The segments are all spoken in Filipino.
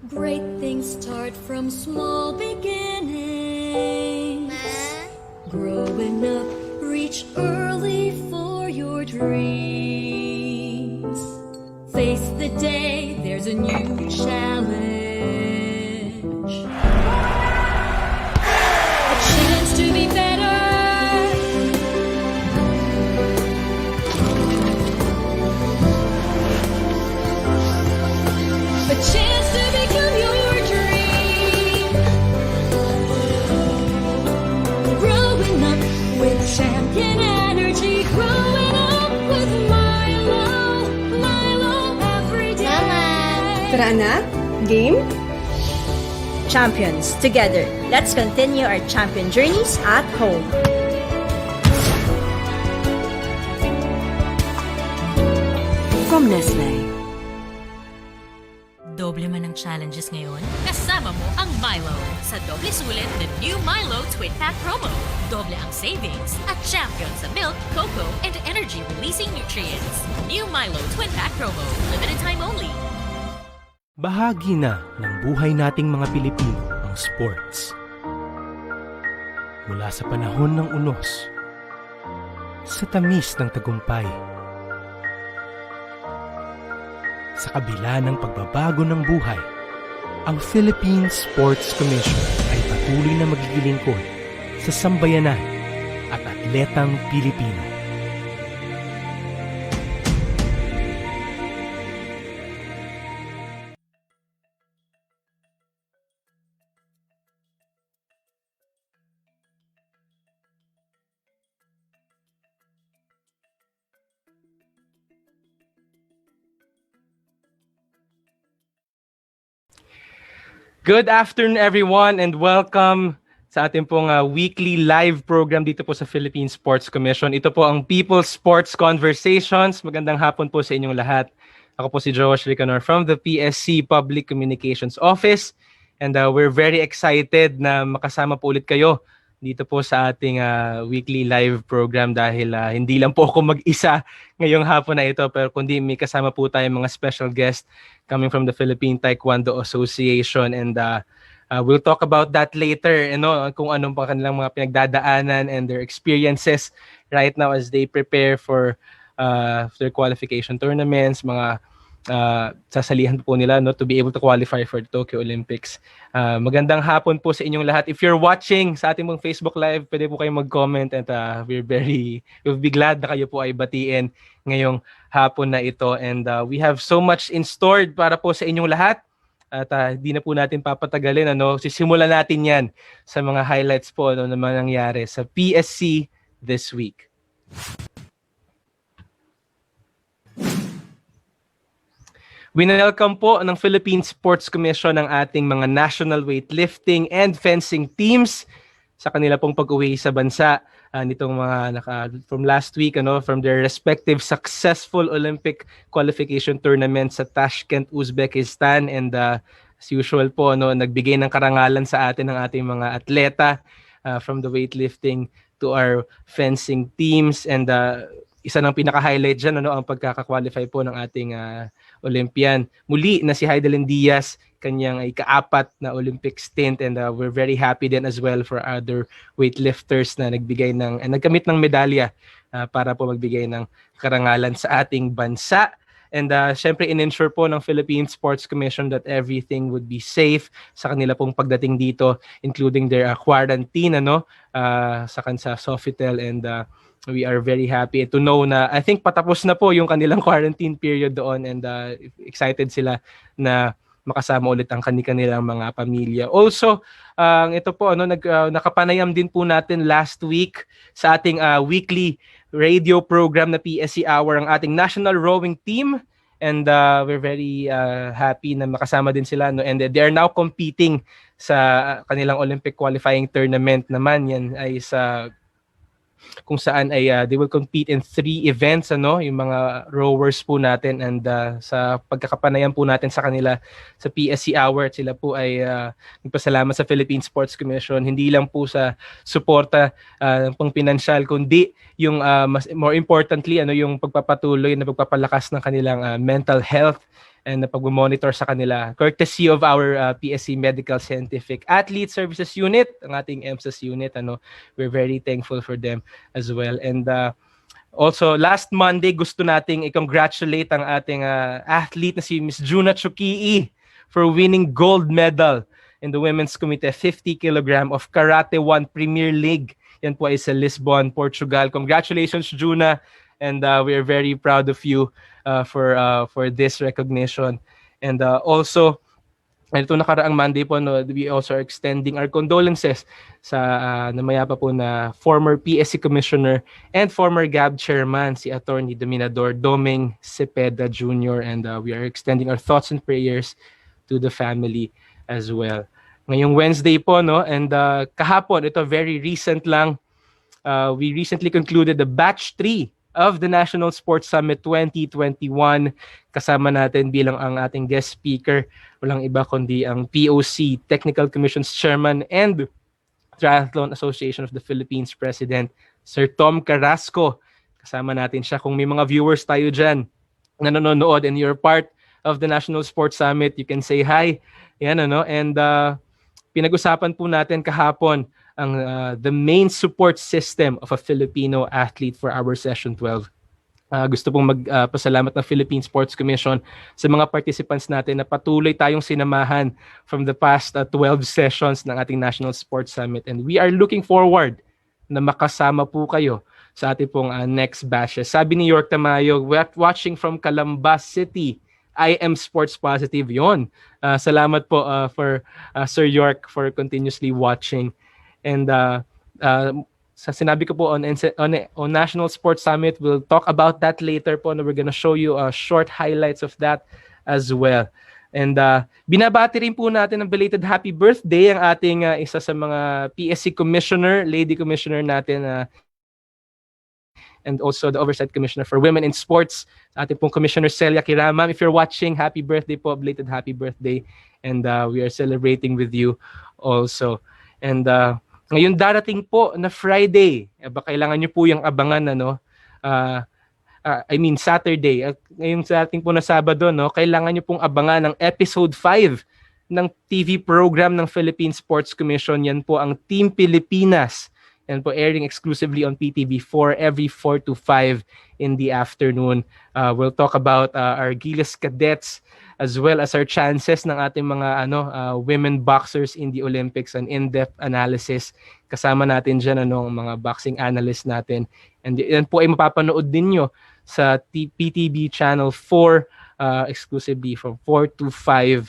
Great things start from small beginnings. Growing up, reach early for your dreams. Face the day, there's a new challenge. A chance to be better. A chance to become your dream. Growing up with champion energy. Growing up with Milo. Milo every day. Tara na? Game? Champions, together, let's continue our champion journeys at home. From Nestle. Doble man ang challenges ngayon? Kasama mo ang Milo. Sa doble sulit, the new Milo Twin Pack Promo. Doble ang savings at champion sa milk, cocoa, and energy-releasing nutrients. New Milo Twin Pack Promo. Limited time only. Bahagi na ng buhay nating mga Pilipino ang sports. Mula sa panahon ng unos, sa tamis ng tagumpay, sa kabila ng pagbabago ng buhay, ang Philippine Sports Commission ay patuloy na magigilingkod sa sambayanan at atletang Pilipino. Good afternoon everyone and welcome sa ating pong weekly live program dito po sa Philippine Sports Commission. Ito po ang People's Sports Conversations. Magandang hapon po sa inyong lahat. Ako po si Josh Ricanor from the PSC Public Communications Office and we're very excited na makasama po ulit kayo dito po sa ating weekly live program dahil hindi lang po ako mag-isa ngayong hapon na ito pero kundi may kasama po tayong mga special guest coming from the Philippine Taekwondo Association and we'll talk about that later, kung anong pa kanilang mga pinagdadaanan and their experiences right now as they prepare for their qualification tournaments, mga sasalihan po nila to be able to qualify for the Tokyo Olympics. Magandang hapon po sa inyong lahat. If you're watching sa ating mong Facebook Live, pwede po kayong mag-comment and we'll be glad na kayo po ay batiin ngayong hapon na ito. And we have so much in store para po sa inyong lahat. At di na po natin papatagalin. Sisimulan natin yan sa mga highlights po na nangyari sa PSC this week. Winelcome po ng Philippine Sports Commission ang ating mga national weightlifting and fencing teams sa kanila pong pag-uwi sa bansa nitong mga from last week from their respective successful Olympic qualification tournaments sa Tashkent, Uzbekistan and as usual po nagbigay ng karangalan sa atin ng ating mga atleta from the weightlifting to our fencing teams and isa ng pinaka-highlight dyan ang pagkaka-qualify po ng ating Olympian. Muli na si Heidelin Diaz, kanyang ika-4 na Olympic stint and we're very happy din as well for other weightlifters na nagkamit ng medalya para po magbigay ng karangalan sa ating bansa. And syempre in-ensure po ng Philippine Sports Commission that everything would be safe sa kanila pong pagdating dito, including their quarantine sa Sofitel and we are very happy to know na I think patapos na po yung kanilang quarantine period doon and excited sila na makasama ulit ang kanilang mga pamilya. Also, ito po nakapanayam din po natin last week sa ating weekly radio program na PSC Hour ang ating national rowing team and we're very happy na makasama din sila and they are now competing sa kanilang Olympic qualifying tournament naman. Yan ay sa kung saan ay they will compete in 3 events yung mga rowers po natin and sa pagkakapanayam po natin sa kanila sa PSC Hour sila po ay nagpasalamat sa Philippine Sports Commission hindi lang po sa suporta pang pinansyal kundi yung more importantly yung pagpapatuloy na pagpapalakas ng kanilang mental health and na pag-monitor sa kanila courtesy of our PSC Medical Scientific Athlete Services Unit, ang ating EMSAS unit. We're very thankful for them as well. And also, last Monday, gusto nating i-congratulate ang ating athlete na si Miss Juna Chukii for winning gold medal in the Women's Committee 50 kilogram of Karate 1 Premier League. Yan po ay sa Lisbon, Portugal. Congratulations, Juna. And we are very proud of you for this recognition. And also, ito nakaraang Monday po, we also are extending our condolences sa namayapa po na former PSC Commissioner and former GAB Chairman, si Attorney Dominador Doming Cepeda Jr. And we are extending our thoughts and prayers to the family as well. Ngayong Wednesday po, and kahapon, ito very recent lang, we recently concluded the Batch 3 of the National Sports Summit 2021. Kasama natin bilang ang ating guest speaker, walang iba kundi ang POC Technical Commission's Chairman and Triathlon Association of the Philippines President, Sir Tom Carrasco. Kasama natin siya. Kung may mga viewers tayo dyan na nanonood and you're part of the National Sports Summit, you can say hi. Yan, and pinag-usapan po natin kahapon ang the main support system of a Filipino athlete for our Session 12. Gusto pong magpasalamat ng Philippine Sports Commission sa mga participants natin na patuloy tayong sinamahan from the past 12 sessions ng ating National Sports Summit. And we are looking forward na makasama po kayo sa ating pong next batches. Sabi ni York Tamayo, watching from Calamba City, I am sports positive. Yon. Salamat po for Sir York for continuously watching. And sa sinabi ko po on National Sports Summit, we'll talk about that later po. We're gonna show you short highlights of that as well. And binabati rin po natin ng belated happy birthday ang ating isa sa mga PSC Commissioner, Lady Commissioner natin, and also the Oversight Commissioner for Women in Sports, ating pong Commissioner Celia Kirama. If you're watching, happy birthday po, belated happy birthday. And we are celebrating with you also. And ngayon darating po na Friday, kailangan nyo po yung abangan, Saturday. Ngayon darating po na Sabado, kailangan nyo pong abangan ng episode 5 ng TV program ng Philippine Sports Commission. Yan po ang Team Pilipinas. Yan po airing exclusively on PTV4 every 4 to 5 in the afternoon. We'll talk about our Gilas cadets as well as our chances ng ating mga women boxers in the Olympics, an in-depth analysis. Kasama natin dyan mga boxing analysts natin. And yan po ay mapapanood din nyo sa PTV Channel 4 exclusively from 4 to 5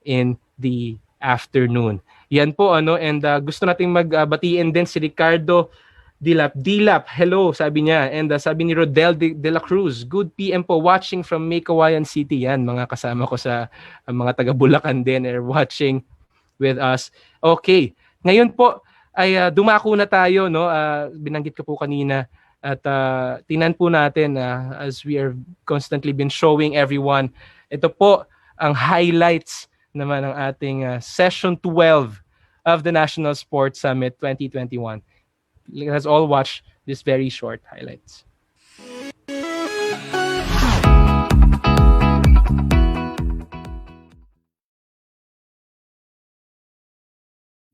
in the afternoon. Yan po, and gusto nating magbatiin din si Ricardo Dilap, hello, sabi niya. And sabi ni Rodel de la Cruz, good PM po, watching from Maykawayan City. Yan, mga kasama ko sa mga taga Bulacan din are watching with us. Okay, ngayon po ay dumako na tayo, binanggit ko po kanina. At tinan po natin as we are constantly been showing everyone. Ito po ang highlights naman ng ating Session 12 of the National Sports Summit 2021. Let's all watch this very short highlights.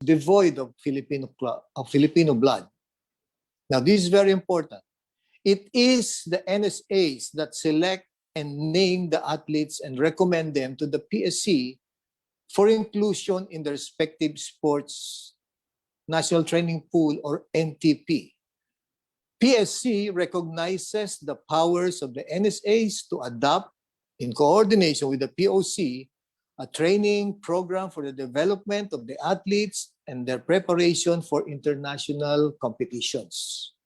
Devoid of Filipino blood. Now, this is very important. It is the NSAs that select and name the athletes and recommend them to the PSC for inclusion in the respective sports National Training Pool or NTP. PSC recognizes the powers of the NSAs to adopt, in coordination with the POC, a training program for the development of the athletes and their preparation for international competitions.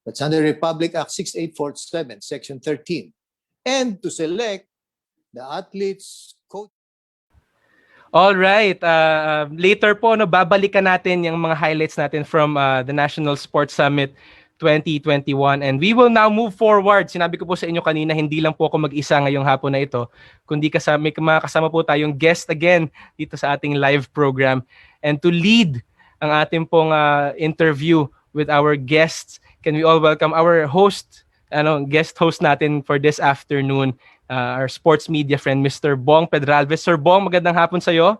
That's under Republic Act 6847, Section 13. And to select the athletes, coach. All right. Later po, babalikan natin yung mga highlights natin from the National Sports Summit 2021. And we will now move forward. Sinabi ko po sa inyo kanina, hindi lang po ako mag-isa ngayong hapon na ito, kundi may kasama po tayong guest again dito sa ating live program. And to lead ang ating pong interview with our guests, can we all welcome our host guest host natin for this afternoon, our sports media friend, Mr. Bong Pedralvez. Sir Bong, magandang hapon sa'yo.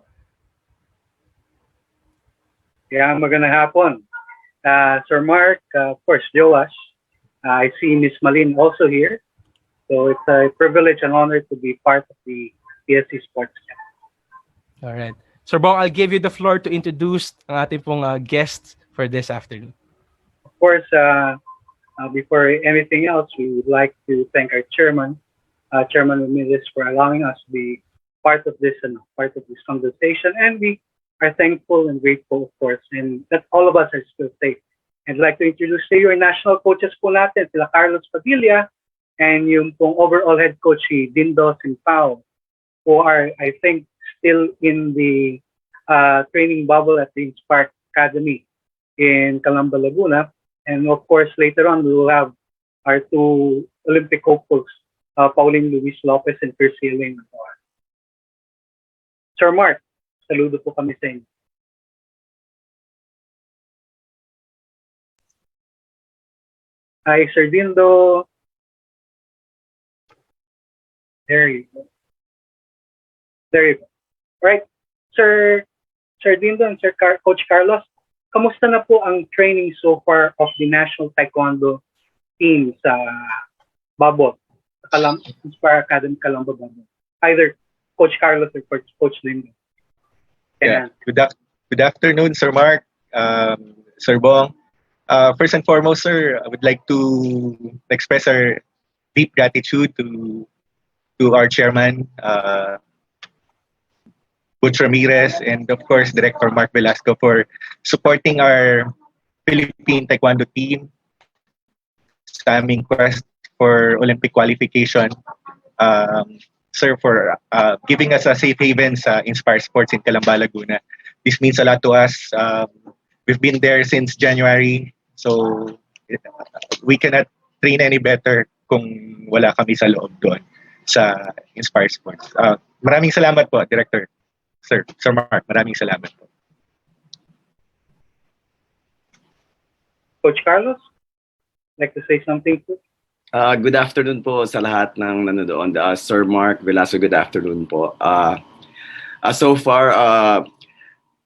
Yeah, magandang hapon. Sir Mark, of course, Joash. I see Miss Malin also here. So it's a privilege and honor to be part of the PSC Sports Camp. All right. Sir Bong, I'll give you the floor to introduce ang ating pong guests for this afternoon. Of course, before anything else, we would like to thank our chairman, Chairman Ramirez, for allowing us to be part of this conversation. And we are thankful and grateful, of course, and that all of us are still safe. I'd like to introduce to you our national coaches po natin, sila Carlos Padilla, and yung pong overall head coach, si Dindo Simpao, who are, I think, still in the training bubble at the Spark Academy in Calamba, Laguna. And of course, later on, we will have our two Olympic hopefuls, Pauline Luis Lopez and Percy Elaine. Sir Mark, saludo po kami sa inyo. Hi, Sir Dindo. There you go. There you go. All right, Sir Dindo and Coach Carlos, kamusta na po ang training so far of the National Taekwondo team sa Babot, Inspire Academy Calamba Babot? Either Coach Carlos or Coach Dindo. Yeah. Good afternoon, Sir Mark, Sir Bong. First and foremost, sir, I would like to express our deep gratitude to our chairman, Butch Ramirez, and of course, Director Mark Velasco for supporting our Philippine Taekwondo team sa aming quest for Olympic qualification. Sir, for giving us a safe haven sa Inspire Sports in Calamba, Laguna. This means a lot to us. We've been there since January, so we cannot train any better kung wala kami sa loob doon sa Inspire Sports. Maraming salamat po, Director. Sir Mark, maraming salamat po. Coach Carlos, like to say something po? Good afternoon po sa lahat ng nanonood. Sir Mark Velasco, good afternoon po. So far,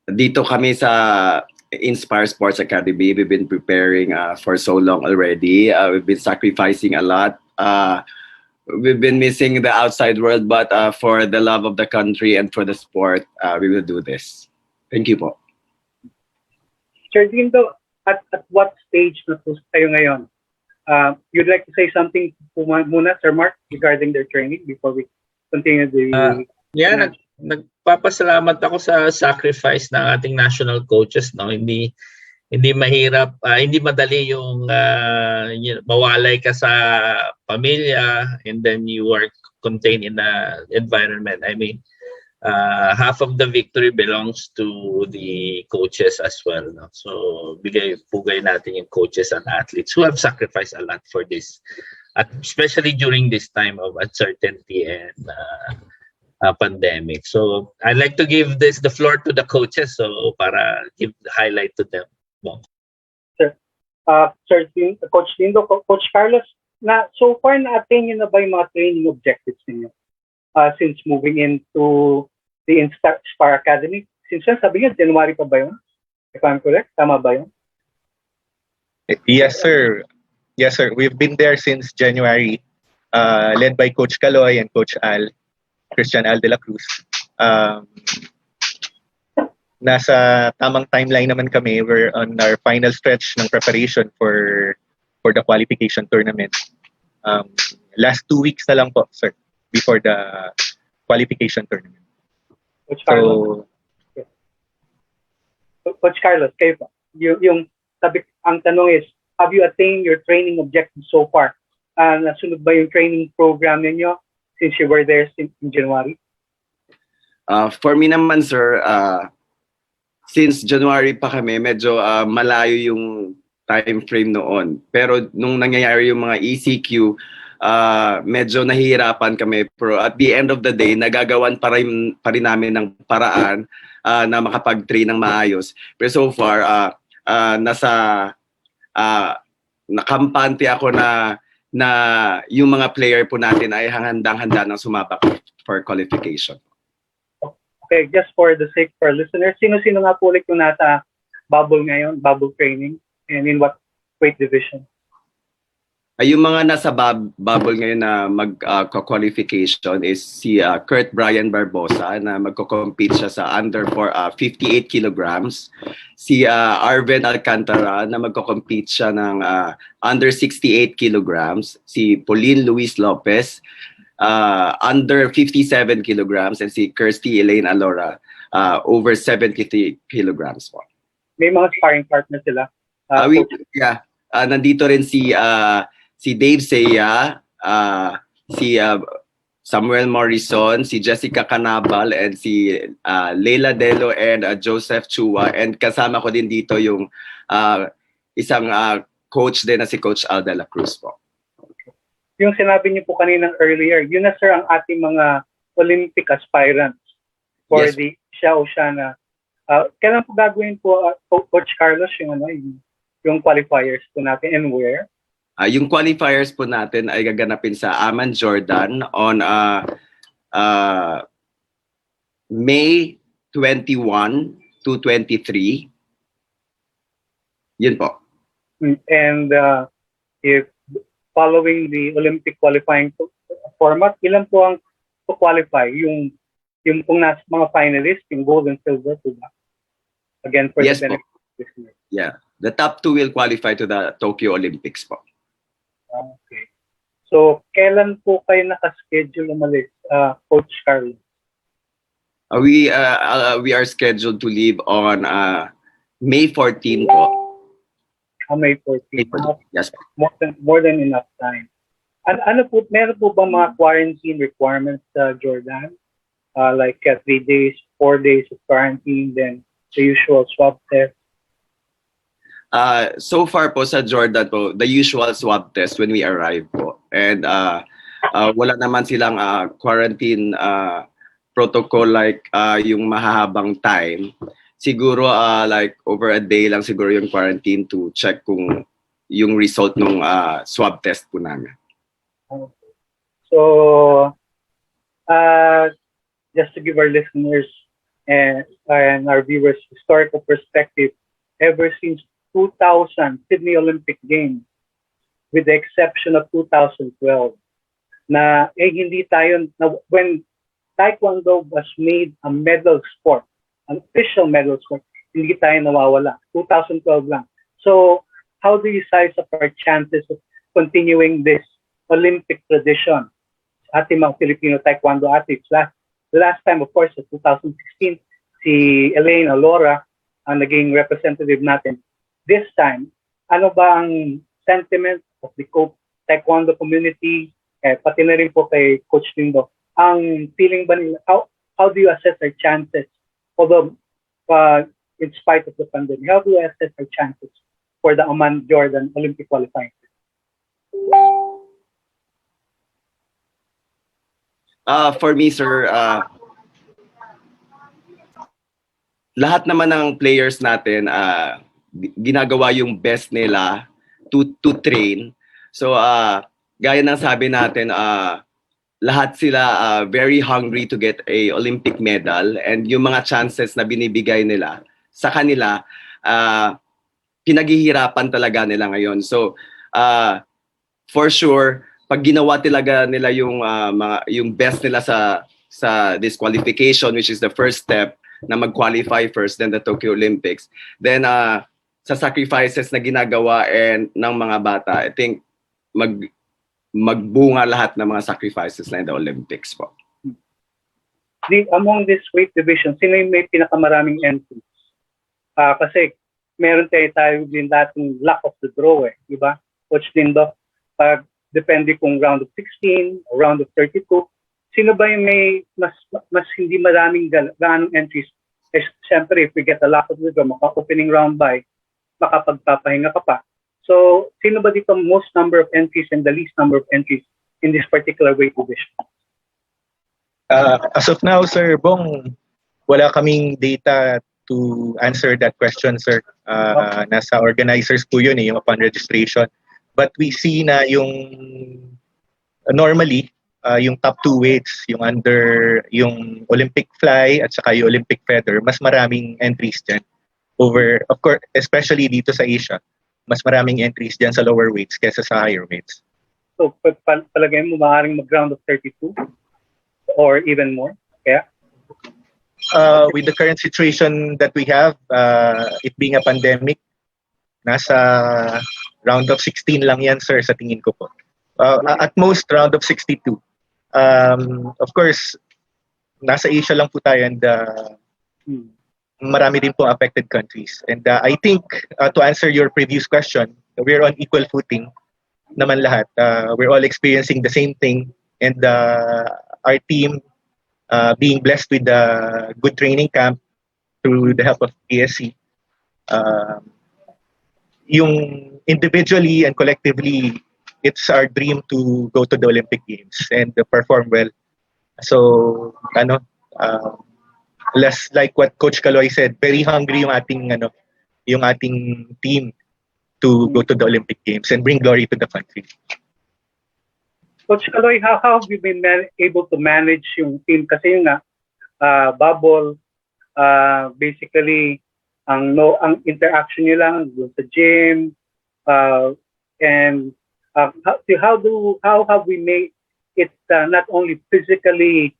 dito kami sa Inspire Sports Academy. We've been preparing for so long already. We've been sacrificing a lot. We've been missing the outside world, but for the love of the country and for the sport, we will do this. Thank you po. Sir Dindo, at what stage na po kayo ngayon? You'd like to say something muna, Sir Mark, regarding their training before we continue the... Nagpapasalamat ako sa sacrifice ng ating national coaches. No? Hindi mahirap, hindi madali yung mawalay ka sa pamilya and then you are contained in the environment. I mean, half of the victory belongs to the coaches as well. No? So, bigay-pugay natin yung coaches and athletes who have sacrificed a lot for this, especially during this time of uncertainty and pandemic. So, I'd like to give the floor to the coaches so para give the highlight to them. Bon. Sir, Coach Dindo, Coach Carlos, so far na-attain nyo na ba yung mga training objectives ninyo since moving into the Inspire Academy? Since sabi niyo, January pa ba yun? If I'm correct, tama ba yun? Yes, sir. Yes, sir. We've been there since January, led by Coach Caloy and Coach Christian Al de la Cruz. Nasa tamang timeline naman kami. We're on our final stretch ng preparation for the qualification tournament. Last 2 weeks na lang po, sir, before the qualification tournament. Coach Carlos, Coach Carlos, kayo pa. Ang tanong is, have you attained your training objectives so far? Nasunod ba yung training program ninyo since you were there since January? For me naman, sir, since January pa kami, medyo malayo yung time frame noon. Pero nung nangyayari yung mga ECQ, medyo nahihirapan kami. Pero at the end of the day, nagagawan pa rin namin ng paraan na makapag-train ng maayos. Pero so far, nakampante ako na na yung mga player po natin ay handang-handa ng sumabak for qualification. Okay, just for the sake for listeners, sino-sino nga po ulit yung nasa bubble ngayon, bubble training, and in what weight division? Yung mga nasa bubble ngayon na mag-qualification is si Kurt Brian Barbosa na magko-compete siya sa under 58 kilograms. Si Arven Alcantara na magko-compete siya ng under 68 kilograms. Si Pauline Luis Lopez under 57 kilograms. And si Kirsty Elaine Alora over 73 kilograms po. May mga sparring partner sila. Nandito rin si Dave Seya, si Samuel Morrison, si Jessica Canabal, and si Leila Delo and Joseph Chua. And kasama ko din dito yung isang coach din na si Coach Al de la Cruz po. Yung sinabi niyo po kaninang earlier, yun na sir ang ating mga Olympic aspirants for Yes. the Xiao Shana. Kailan po gagawin po, Coach Carlos, yung qualifiers po natin and where? Yung qualifiers po natin ay gaganapin sa Amman, Jordan on May 21 to 23. Yun po. And if following the Olympic qualifying format, ilan po ang to qualify? Yung pong nasa mga finalists, yung gold and silver po ba? Again, for Yes the po. benefit. Yeah. The top 2 will qualify to the Tokyo Olympics po. Okay. So, kailan po kayo nakaschedule umalis, Coach Carlos? We are scheduled to leave on May 14 po. May 14. Yes po. More than enough time. Ano po, meron po bang mga quarantine requirements sa Jordan? Like 3 days, 4 days of quarantine, then the usual swab test? So far po sa Jordan po, the usual swab test when we arrive po. And wala naman silang quarantine protocol like yung mahahabang time. Siguro like over a day lang siguro yung quarantine to check kung yung result ng swab test po namin. So, just to give our listeners and our viewers historical perspective, ever since 2000 Sydney Olympic Games, with the exception of 2012, na hindi tayo, when Taekwondo was made a medal sport, an official medal sport, hindi tayo nawawala. 2012 lang. So, how do you size up our chances of continuing this Olympic tradition? Ating mga Filipino Taekwondo athletes. The last time, of course, in 2016, si Elaine Alora ang naging representative natin. This time, ano ba ang sentiment of the Taekwondo community, pati na rin po kay Coach Lindo, ang feeling ba nila, how do you assess our chances, although in spite of the pandemic, how do you assess our chances for the Amman Jordan Olympic qualifying? For me, sir, lahat naman ng players natin ginagawa yung best nila to train. So gaya ng sabi natin, lahat sila very hungry to get a Olympic medal, and yung mga chances na binibigay nila sa kanila, pinaghihirapan talaga nila ngayon. So for sure, pag ginawa talaga nila yung best nila sa this qualification, which is the first step na mag-qualify first, then the Tokyo Olympics, then sa sacrifices na ginagawa ng mga bata, I think magbunga lahat ng mga sacrifices na in the Olympics po. Among this weight division, sino yung may pinakamaraming entries? Kasi meron tayo din dating luck of the draw di ba? Coach Lindo, pag depende kung round of 16 o round of 32, sino ba yung may mas hindi maraming ganong entries? Siyempre, if we get a luck of the draw, maka-opening round by, makapagpapahinga ka pa. So, sino ba dito most number of entries and the least number of entries in this particular weight division? As of now, Sir Bong, wala kaming data to answer that question, sir. Nasa organizers po yun, yung upon registration. But we see na yung normally yung top two weights, yung Olympic fly at saka yung Olympic feather, mas maraming entries dyan. Over, of course, especially dito sa Asia, mas maraming entries dyan sa lower weights kesa sa higher weights. So, palagay mo, maaaring mag-round of 32 or even more? Kaya? With the current situation that we have, it being a pandemic, nasa round of 16 lang yan, sir, sa tingin ko po. At most, round of 62. Of course, nasa Asia lang po tayo and marami din po affected countries. And I think, to answer your previous question, we're on equal footing naman lahat. We're all experiencing the same thing. And our team, being blessed with a good training camp through the help of PSC, yung individually and collectively, it's our dream to go to the Olympic Games and perform well. So, less like what Coach Kaloy said, very hungry yung ating team to go to the Olympic Games and bring glory to the country. Coach Kaloy, how have you been able to manage yung team? Kasi yung bubble, basically, ang interaction nyo lang dun sa gym, and how have we made it not only physically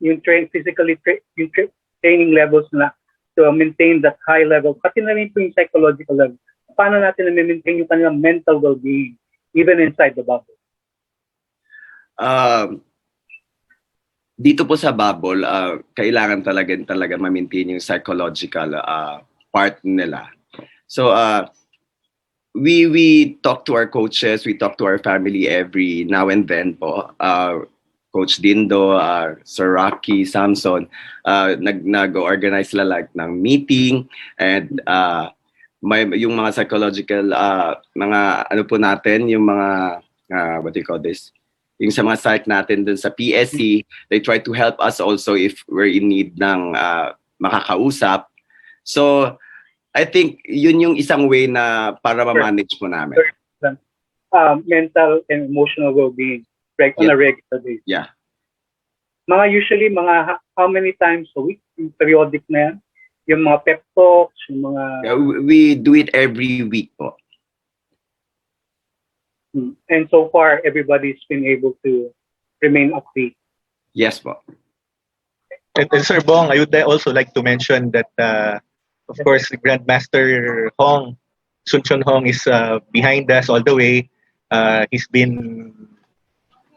yung training levels na to maintain that high level, pati na rin po yung psychological level. Paano natin na-maintain yung kanilang mental well-being even inside the bubble? Dito po sa bubble, kailangan talaga ma-maintain yung psychological part nila. So, we talk to our coaches, we talk to our family every now and then po. Coach Dindo, Sir Rocky, Samson, nag-organize sila like ng meeting and may yung mga psychological mga ano po natin, yung mga what do you call this? Yung sa mga site natin dun sa PSC, they try to help us also if we're in need ng makakausap. So, I think yun yung isang way na para ma-manage po namin. Mental and emotional well-being on a regular basis. Yeah. Usually, how many times a week? Yung periodic na yan? Yung mga pep talks, yung mga... We do it every week po. And so far, everybody's been able to remain upbeat. Yes po. And Sir Bong, I would also like to mention that, of course, Grandmaster Hong, Sun Chun Hong is behind us all the way. He's been,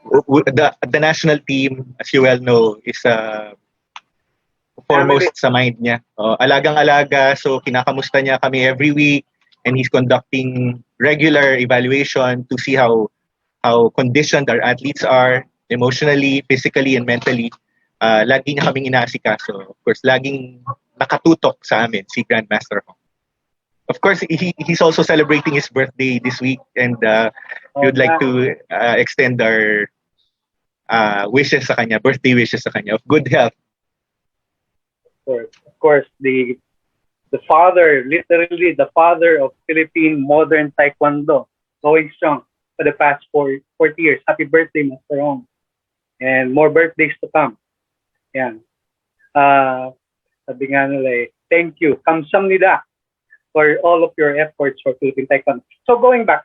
the national team, as you well know, is foremost sa mind niya. Alagang-alaga, so kinakamusta niya kami every week. And he's conducting regular evaluation to see how conditioned our athletes are emotionally, physically, and mentally. Lagi niya kaming inaasikaso. Of course, laging nakatutok sa amin si Grandmaster Hong. Of course, he's also celebrating his birthday this week, and we would like to extend our wishes sa kanya, birthday wishes sa kanya of good health. Of course, the father, literally the father of Philippine modern Taekwondo, going strong for the past 40 years. Happy birthday, Master Hong. And more birthdays to come. Yan. Sabi nga nila thank you. Kamsahamnida for all of your efforts for Philippine Taekwondo. So going back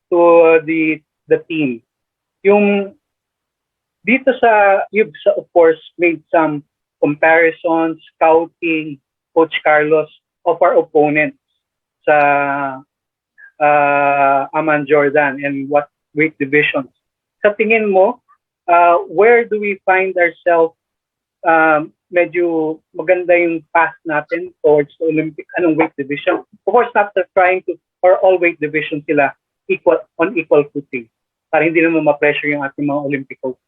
to the team. Yung dito you've of course made some comparisons, scouting, Coach Carlos, of our opponents sa Aman Jordan and what weight divisions. Sa tingin mo, where do we find ourselves medyo maganda yung path natin towards the Olympic, anong weight division? Of course, not trying to, or all weight divisions sila on equal footing para hindi naman ma-pressure yung ating mga Olympic coaches.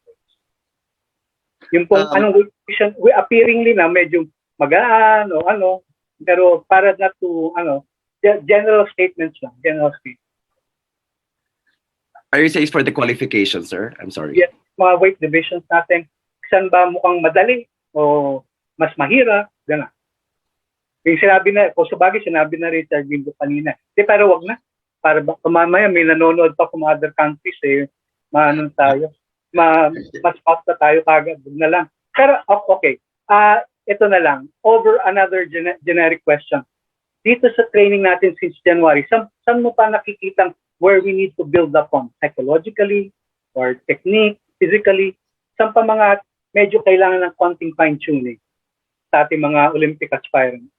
Yung pong anong weight division, appearingly na medyo magaan o ano, pero para not to, general statements lang, general statements. Are you saying for the qualification, sir? I'm sorry. Yes, mga weight divisions natin, saan ba mukhang madali o mas mahirap, gano'n. Yung sinabi na, kung sabagay, sinabi na rin sa Guindo kanina. Pero wag na. Para mamaya may nanonood pa from other countries maano tayo. Mas fast na tayo kagad. Wag na lang. Pero okay. Ito na lang. Over another generic question. Dito sa training natin since January, saan mo pa nakikitang where we need to build up on? Psychologically or technique, physically? Saan pa mga medyo kailangan ng konting fine-tuning sa ating mga Olympic aspirants?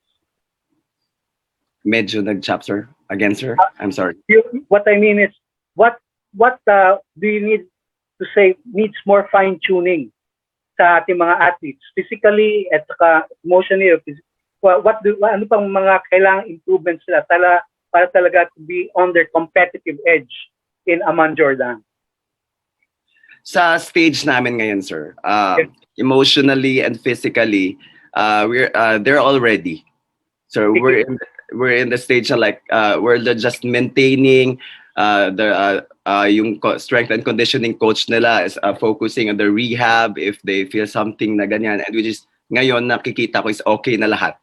Medyo nag-chop, sir. Again, sir. I'm sorry. What I mean is, what do you need to say needs more fine-tuning sa ating mga athletes? Physically at saka emotionally, ano pang mga kailangang improvements sila para talaga to be on their competitive edge in Amman, Jordan? Sa stage namin ngayon, sir, emotionally and physically, they're all ready. So we're in the stage of like we're just maintaining yung strength and conditioning coach nila is focusing on the rehab if they feel something na ganyan, and which is ngayon nakikita ko is okay na lahat.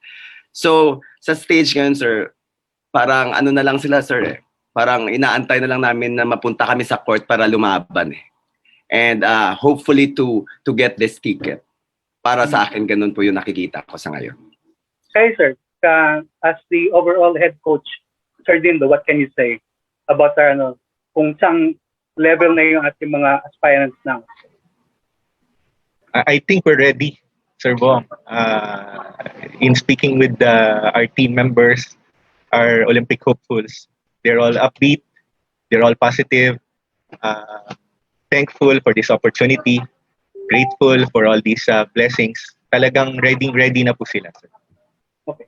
So sa stage ngayon, sir, parang ano na lang sila, sir, parang inaantay na lang namin na mapunta kami sa court para lumaban and hopefully to get this ticket. Para sa akin, ganun po yung nakikita ko sa ngayon. Okay, sir. As the overall head coach, Sir Dindo, what can you say about kung saan level na yung ating mga aspirants now? I think we're ready, Sir Bong. In speaking with our team members, our Olympic hopefuls, they're all upbeat, they're all positive, thankful for this opportunity, grateful for all these blessings. Talagang ready na po sila, sir. Okay.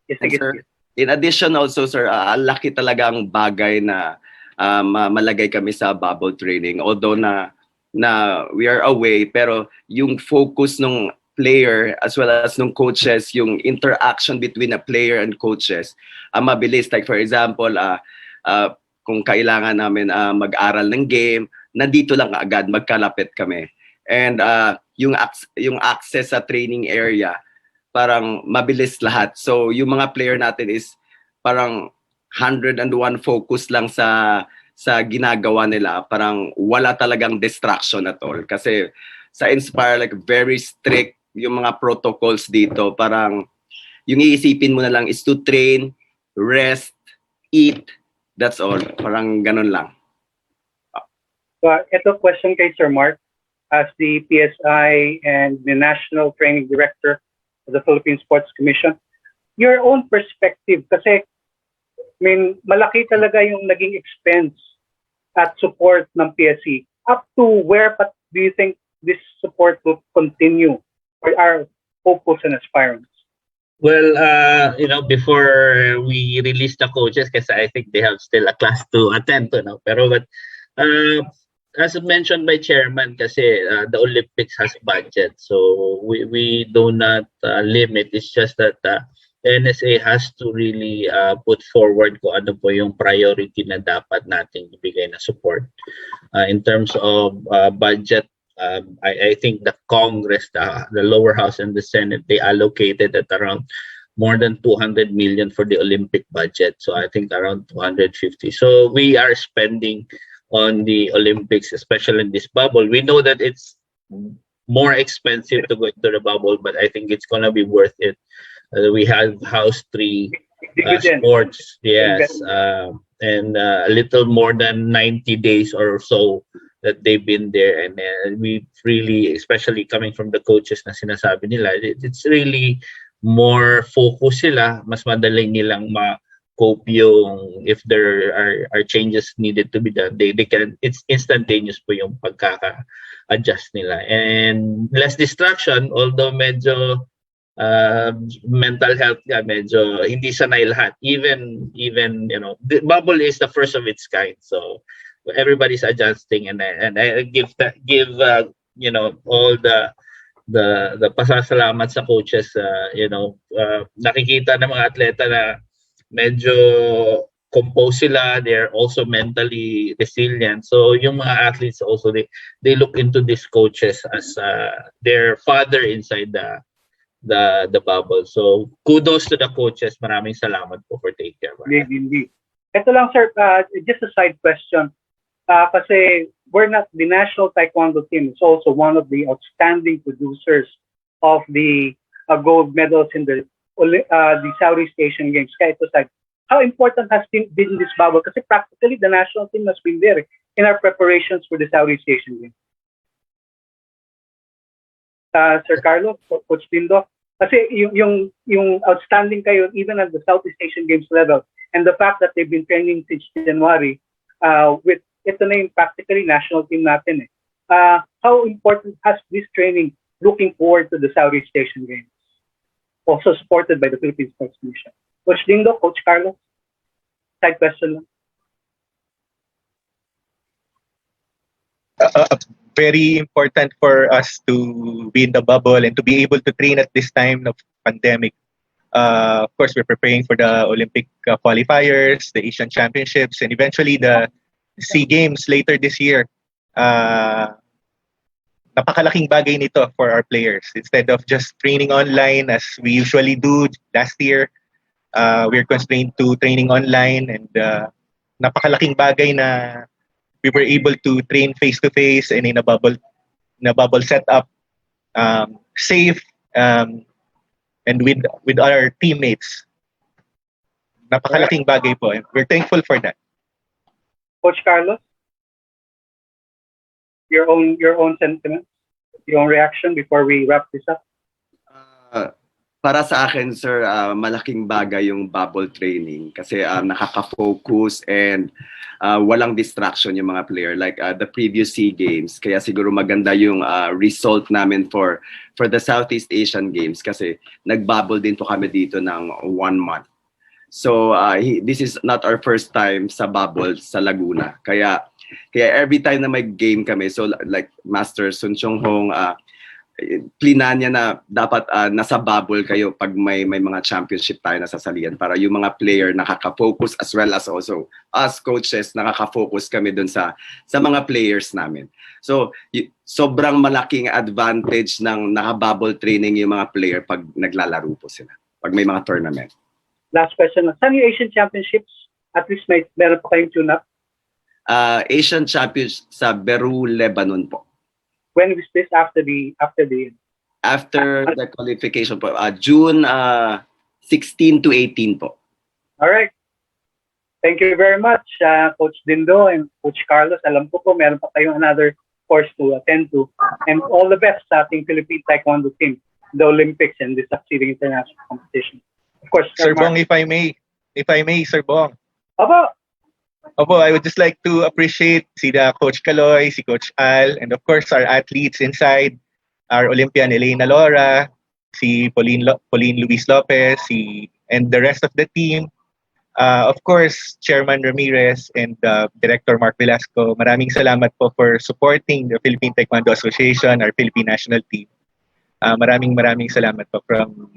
Yes, sir, in addition also, sir, laki talagang bagay na malagay kami sa bubble training. Although na we are away, pero yung focus ng player as well as ng coaches, yung interaction between a player and coaches, mabilis. Like for example, kung kailangan namin mag-aral ng game, nandito lang agad, magkalapit kami. And yung access sa training area, parang mabilis lahat. So yung mga player natin is parang 101 focus lang sa ginagawa nila. Parang wala talagang distraction at all. Kasi sa Inspire, like very strict yung mga protocols dito. Parang yung iisipin mo na lang is to train, rest, eat. That's all. Parang ganun lang. Ito question kay Sir Mark as the PSI and the National Training Director of the Philippine Sports Commission. Your own perspective, kasi malaki talaga yung naging expense at support ng PSC. Up to where do you think this support will continue for our hopefuls and aspirants? Well, before we release the coaches, kasi I think they have still a class to attend to, no? But as mentioned by Chairman, kasi the Olympics has budget, so we do not limit. It's just that NSA has to really put forward kung ano po yung priority na dapat nating ibigay na support. In terms of budget, I think the Congress, the lower house and the Senate, they allocated at around more than 200 million for the Olympic budget. So I think around 250. So we are spending on the Olympics, especially in this bubble. We know that it's more expensive to go into the bubble, but I think it's gonna be worth it. We have house 3 sports, yes, and a little more than 90 days or so that they've been there, and we really, especially coming from the coaches na sinasabi nila, it's really more focus sila, mas madaling nilang cope yung if there are changes needed to be done, they can, it's instantaneous po yung pagkaka-adjust nila, and less distraction, although medyo mental health medyo hindi sanay lahat, even the bubble is the first of its kind, so everybody's adjusting, and I give all the pasasalamat sa coaches. Nakikita ng mga atleta na medyo composed sila, they're also mentally resilient. So yung mga athletes also, they look into these coaches as their father inside the bubble. So kudos to the coaches. Maraming salamat po for taking care of Indeed, indeed. Ito lang, sir, just a side question. Kasi we're not the national taekwondo team. It's also one of the outstanding producers of the gold medals in the Southeast Asian Games. Kaya ito, side, how important has been this bubble? Kasi practically the national team has been there in our preparations for the Southeast Asian Games. Sir Carlos, Coach Dindo, kasi yung outstanding kayo even at the Southeast Asian Games level, and the fact that they've been training since January with ito na yung practically national team natin. How important has this training looking forward to the Southeast Asian Games? Also supported by the Philippine Sports Commission. Coach Dindo, Coach Carlos, side question lang. Very important for us to be in the bubble and to be able to train at this time of pandemic. Of course, we're preparing for the Olympic qualifiers, the Asian Championships, and eventually the SEA Games later this year. Napakalaking bagay nito for our players. Instead of just training online as we usually do last year, we're constrained to training online, and napakalaking bagay na we were able to train face-to-face and in a bubble setup, safe, and with our teammates. Napakalaking bagay po. And we're thankful for that. Coach Carlos, your own sentiments, your own reaction before we wrap this up. Para sa akin, sir, malaking bagay yung bubble training kasi nakaka-focus and walang distraction yung mga player like the previous SEA Games. Kaya siguro maganda yung result namin for the Southeast Asian Games kasi nag-bubble din po kami dito ng 1 month. So this is not our first time sa bubble sa Laguna. Kaya every time na may game kami, so like Master Sun Chong Hong, plinan niya na dapat nasa bubble kayo pag may mga championship tayo nasasalian para yung mga player nakaka-focus as well as also us coaches nakaka-focus kami dun sa mga players namin. So sobrang malaking advantage ng naka-bubble training yung mga player pag naglalaro po sila, pag may mga tournament. Last question. Saan yung Asian Championships? At least meron pa kayong tune-up? Asian Championships sa Beirut, Lebanon po. When is this after the qualification po, June 16 to 18 po. All right. Thank you very much, Coach Dindo and Coach Carlos. Alam ko po meron pa kayong another course to attend to. And all the best sa ating Philippine Taekwondo team, the Olympics and the succeeding international competition. Of course, Sir Bong, if I may, Sir Bong. Opo, I would just like to appreciate sila Coach Kaloy, si Coach Al, and of course our athletes inside, our Olympian Elena Lora, si Pauline Luis Lopez, and the rest of the team. Of course, Chairman Ramirez and Director Mark Velasco. Maraming salamat po for supporting the Philippine Taekwondo Association, our Philippine national team. Maraming salamat po from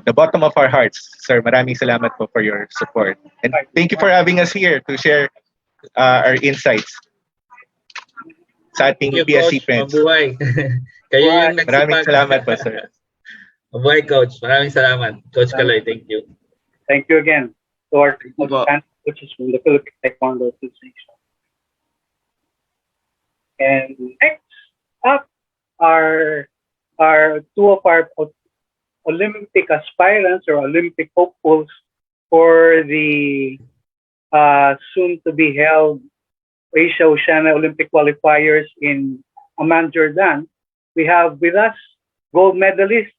the bottom of our hearts, sir. Maraming salamat po for your support. And thank you for having us here to share our insights sa ating PSC friends. Mabuhay. Kayo yung nagsipag. Maraming salamat po, sir. Mabuhay, Coach. Maraming salamat. Coach Kaloy, thank you. Thank you again to our coaches from the Philippine Taekwondo Association. And next up are two of our Olympic aspirants or Olympic hopefuls for the soon-to-be held Asia Oceania Olympic qualifiers in Amman, Jordan. We have with us gold medalists,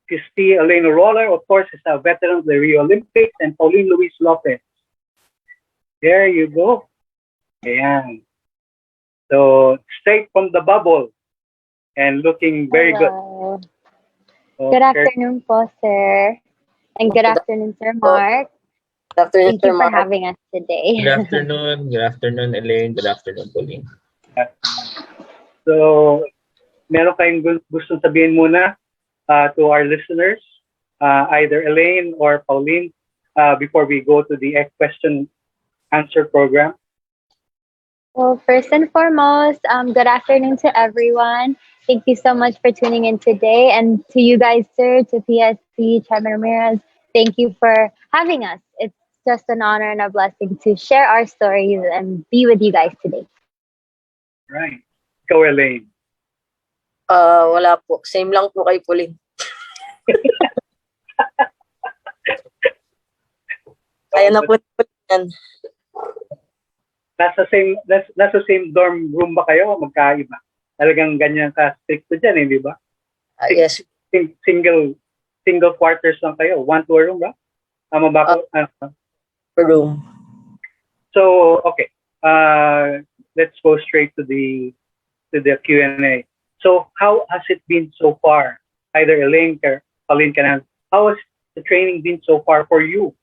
Christy Elena Roller, of course, is a veteran of the Rio Olympics, and Pauline Luis Lopez. There you go. Ayan. So, straight from the bubble and looking very good. Good afternoon po, sir. And good afternoon, Sir Mark. Good afternoon, Thank you for having us today. Good afternoon. Good afternoon, Elaine. Good afternoon, Pauline. So, meron kayong gustong sabihin muna to our listeners, either Elaine or Pauline, before we go to the question answer program? Well, first and foremost, good afternoon to everyone. Thank you so much for tuning in today. And to you guys, sir, to PSC, Chairman Ramirez, thank you for having us. It's just an honor and a blessing to share our stories and be with you guys today. Right. Ikaw, Elaine. Wala po. Same lang po kay Pauline. Kaya na po yan. Nasa same dorm room ba kayo o magkaiba? Talagang ganyan ka strict diyan, di ba? Yes. Single quarters lang kayo. 1 to a room ba? Tama ba ako? Per room. So, okay. Let's go straight to the Q&A. So, how has it been so far? Either Elaine or Pauline can. How has the training been so far for you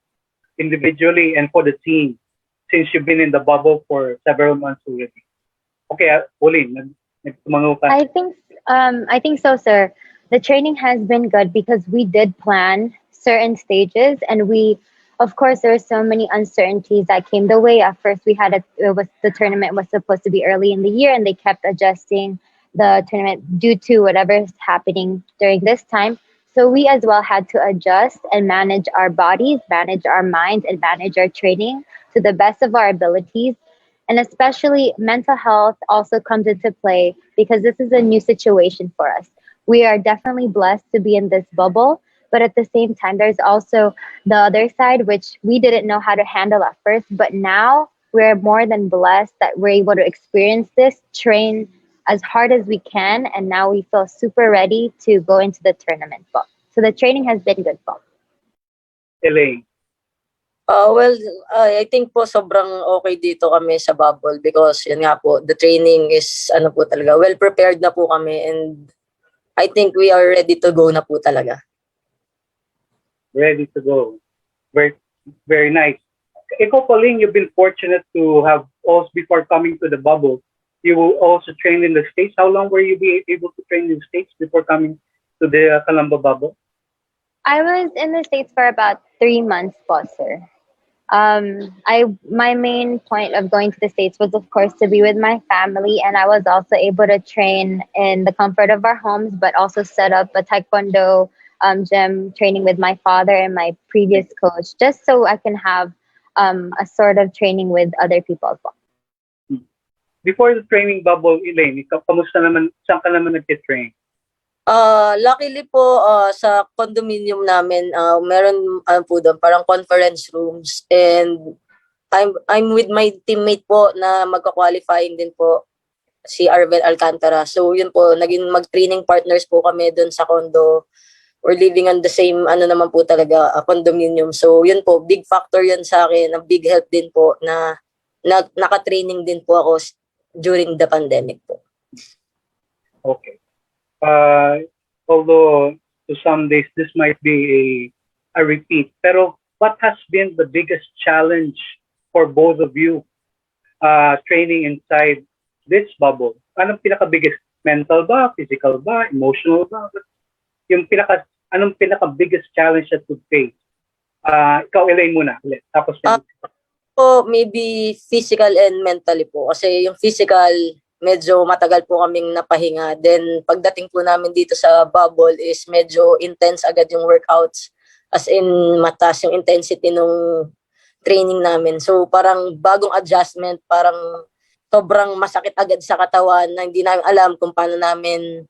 individually and for the team since you've been in the bubble for several months already? Okay, Pauline, nagtumango ka. I think so, sir. The training has been good because we did plan certain stages, and of course, there were so many uncertainties that came the way. At first, the tournament was supposed to be early in the year, and they kept adjusting the tournament due to whatever is happening during this time. So we as well had to adjust and manage our bodies, manage our minds, and manage our training to the best of our abilities. And especially mental health also comes into play because this is a new situation for us. We are definitely blessed to be in this bubble, but at the same time, there's also the other side, which we didn't know how to handle at first, but now we're more than blessed that we're able to experience this, train as hard as we can, and now we feel super ready to go into the tournament. So the training has been good. Elaine. Well, I think po sobrang okay dito kami sa bubble because yun nga po, the training is po talaga, well prepared na po kami and I think we are ready to go na po talaga. Ready to go. Very, very nice. Ikaw, Pauline, you've been fortunate to have also, before coming to the bubble, you also trained in the States. How long were you able to train in the States before coming to the Calamba bubble? I was in the States for about 3 months, sir. My main point of going to the States was, of course, to be with my family, and I was also able to train in the comfort of our homes, but also set up a taekwondo gym training with my father and my previous coach, just so I can have a sort of training with other people as well. Before the training bubble, Elaine, kamusta naman, saan ka naman nag-train? Luckily po sa condominium namin, meron po doon parang conference rooms and I'm with my teammate po na magka-qualifying din po si Arvel Alcantara. So yun po, naging mag-training partners po kami doon sa condo. We're living on the same naman po talaga condominium. So yun po, big factor yun sa akin, a big help din po na naka-training din po ako during the pandemic po. Okay. Although to some days this might be a repeat, pero what has been the biggest challenge for both of you training inside this bubble? Anong pinaka-biggest? Mental ba? Physical ba? Emotional ba? Anong pinaka-biggest challenge that you face? Ikaw, Elaine, muna. Tapos maybe physical and mentally po. Kasi yung physical, medyo matagal po kaming napahinga. Then pagdating po namin dito sa bubble is medyo intense agad yung workouts. As in mataas yung intensity nung training namin. So parang bagong adjustment, parang sobrang masakit agad sa katawan na hindi namin alam kung paano namin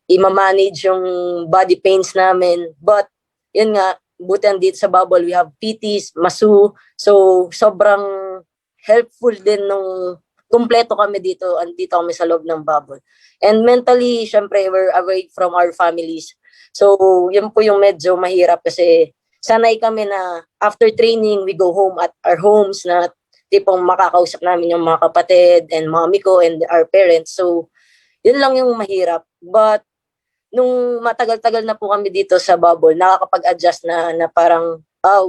i-manage yung body pains namin. But yun nga, buti dito sa bubble, we have PTs, masu. So sobrang helpful din nung kumpleto kami dito, andito kami sa loob ng bubble. And mentally, syempre, we're away from our families. So, yun po yung medyo mahirap kasi sanay kami na after training, we go home at our homes na tipong makakausap namin yung mga kapatid and mommy ko and our parents. So, yun lang yung mahirap. But, nung matagal-tagal na po kami dito sa bubble, nakakapag-adjust na parang,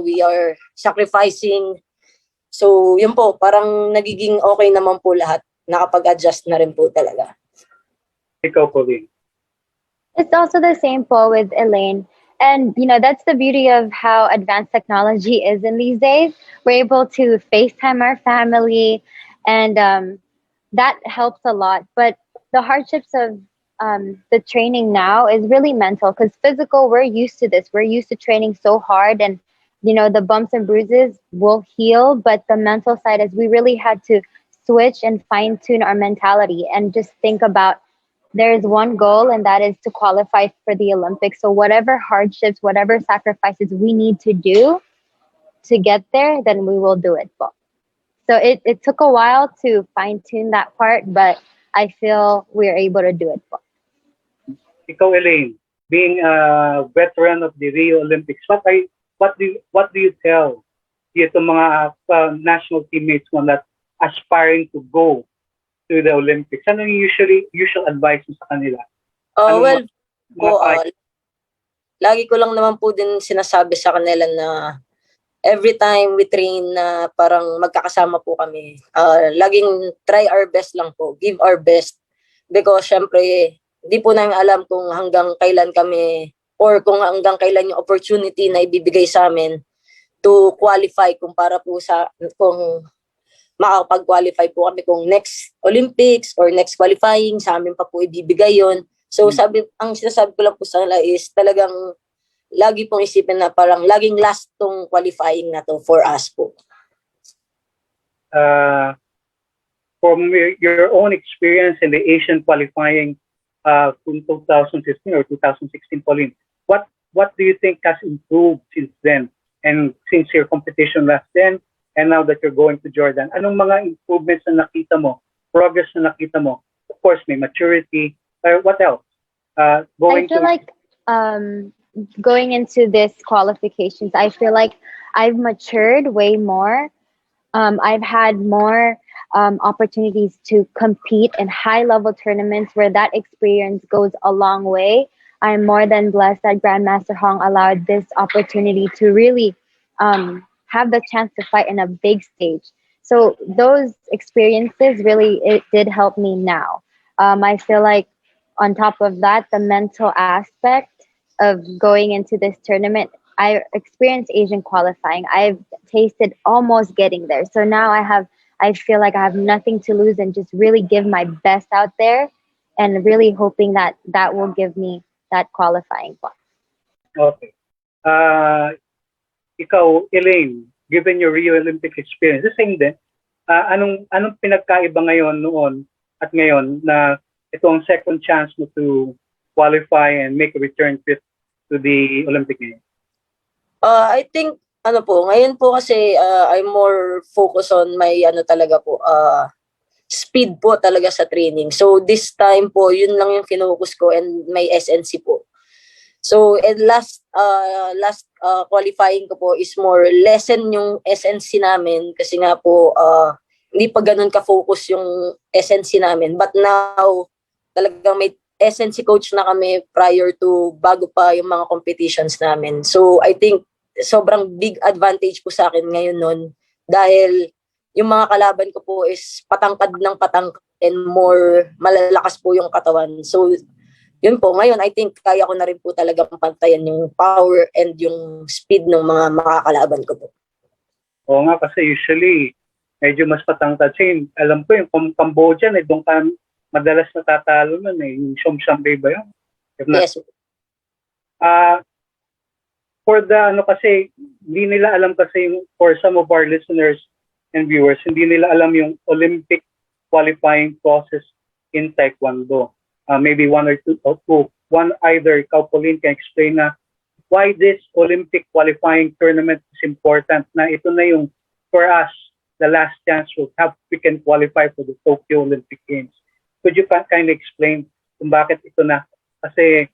we are sacrificing. So, yun po, parang nagiging okay naman po lahat. Nakapag-adjust na rin po talaga. Ikaw, Pauline. It's also the same po with Elaine. And, that's the beauty of how advanced technology is in these days. We're able to FaceTime our family and that helps a lot. But the hardships of the training now is really mental, because physical, we're used to this. We're used to training so hard, and the bumps and bruises will heal. But the mental side is we really had to switch and fine tune our mentality and just think about there is one goal, and that is to qualify for the Olympics. So whatever hardships, whatever sacrifices we need to do to get there, then we will do it. So it took a while to fine tune that part, but I feel we're able to do it. Ikaw, Elaine, being a veteran of the Rio Olympics, what do you tell dito mga national teammates mo that aspiring to go to the Olympics? Ano yung usual advice mo sa kanila? Well, lagi ko lang naman po din sinasabi sa kanila na every time we train na parang magkakasama po kami, laging try our best lang po, give our best. Because syempre, di po namin alam kung hanggang kailan kami or kung hanggang kailan yung opportunity na ibibigay sa amin to qualify kung makakapag-qualify po kami kung next Olympics or next qualifying, sa amin pa po ibibigay yon. So ang sinasabi ko lang po sa kanila is talagang lagi pong isipin na parang laging last tong qualifying na to for us po. From your own experience in the Asian qualifying from 2015 or 2016, Pauline, what do you think has improved since then? And since your competition last then, and now that you're going to Jordan, anong mga improvements na nakita mo, progress na nakita mo? Of course, may maturity. What else? I feel like going into this qualifications, I feel like I've matured way more. I've had more opportunities to compete in high-level tournaments where that experience goes a long way. I'm more than blessed that Grandmaster Hong allowed this opportunity to really have the chance to fight in a big stage. So those experiences really, it did help me now. I feel like on top of that, the mental aspect of going into this tournament, I experienced Asian qualifying. I've tasted almost getting there. So now I feel like I have nothing to lose and just really give my best out there and really hoping that that will give me that qualifying spot. Okay. Ikaw, Elaine, given your Rio Olympic experience, the same din, anong pinagkaiba noon at ngayon na ito ang second chance mo to qualify and make a return trip to the Olympic Games? I think ngayon po kasi I'm more focused on my speed po talaga sa training. So this time po, yun lang yung focus ko and my SNC po. So last qualifying ko po is more lessen yung SNC namin kasi nga po hindi pa ganun ka-focus yung SNC namin. But now, talagang may SNC coach na kami prior to bago pa yung mga competitions namin. So I think sobrang big advantage po sa akin ngayon nun dahil yung mga kalaban ko po is patangkad ng patangkad and more malalakas po yung katawan. So yun po, ngayon I think kaya ko na rin po talaga pantayan yung power and yung speed ng mga makakalaban ko po. Oo nga, kasi usually medyo mas patangkad. Alam ko yung Cambodia, doon ka madalas natatalo nun yung Shomshambe ba yun? Yes. For the kasi hindi nila alam kasi for some of our listeners and viewers, hindi nila alam yung Olympic qualifying process in Taekwondo. Maybe one or two, one either ikaw, Pauline, can explain na why this Olympic qualifying tournament is important, na ito na yung, for us, the last chance we can qualify for the Tokyo Olympic Games. Could you kind of explain kung bakit ito na? Kasi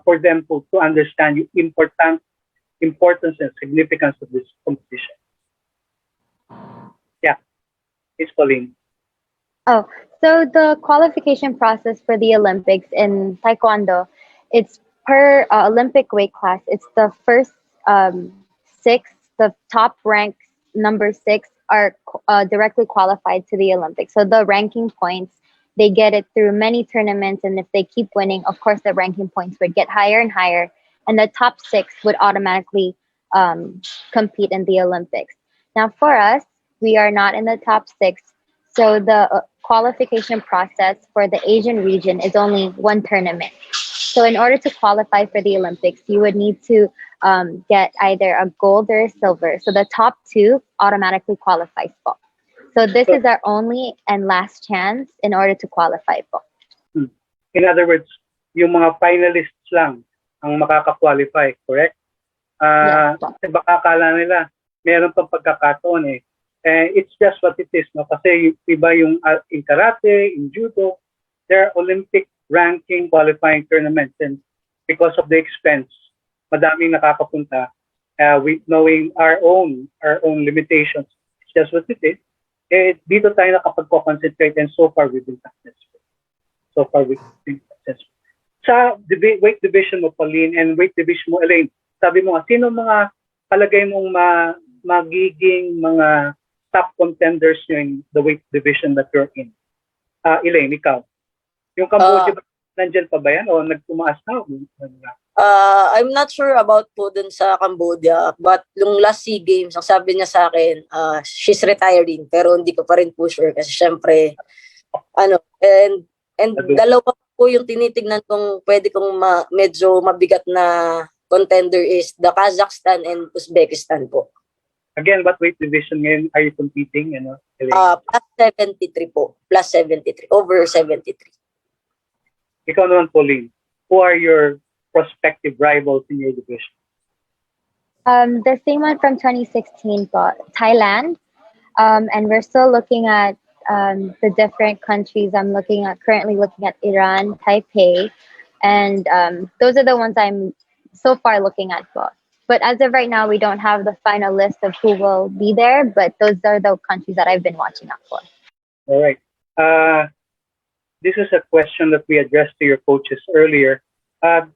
for them to understand the importance and significance of this competition. Yeah, it's Pauline. Oh, so the qualification process for the Olympics in Taekwondo, it's per Olympic weight class. It's the first six, the top ranked number 6 are directly qualified to the Olympics. So the ranking points, they get it through many tournaments, and if they keep winning, of course, the ranking points would get higher and higher, and the top 6 would automatically compete in the Olympics. Now, for us, we are not in the top 6, So the qualification process for the Asian region is only one tournament. So in order to qualify for the Olympics, you would need to get either a gold or a silver. So the top two automatically qualifies po. So this is our only and last chance in order to qualify po. In other words, yung mga finalists lang ang makaka-qualify, correct? Yes, po. Kasi baka akala nila meron pang pagkakataon eh. It's just what it is, no? Kasi iba yung in karate, in judo, there are Olympic ranking qualifying tournaments, and because of the expense, madaming nakakapunta with knowing our own limitations. It's just what it is. Dito tayo nakapag-concentrate, and so far we've been successful. Sa weight division mo, Pauline, and weight division mo, Elaine, sabi mo nga, sino mga palagay mong magiging mga top contenders nyo in the weight division that you're in? Elaine, ikaw. Yung Cambodia, nandyan pa ba yan? O nagtumaas na? I'm not sure about po dun sa Cambodia, but yung last SEA Games, ang sabi niya sa akin, she's retiring, pero hindi ko pa rin po sure kasi syempre, and dalawa po yung tinitignan kong pwede kong medyo mabigat na contender is the Kazakhstan and Uzbekistan po. Again, what weight division ngayon are you competing? Plus 73 po. Plus 73. Over 73. Ikaw naman, Pauline. Who are your prospective rivals in your division? The same one from 2016 po, Thailand. And we're still looking at the different countries. I'm currently looking at Iran, Taipei. And those are the ones I'm so far looking at po. But as of right now, we don't have the final list of who will be there, but those are the countries that I've been watching out for. All right. This is a question that we addressed to your coaches earlier.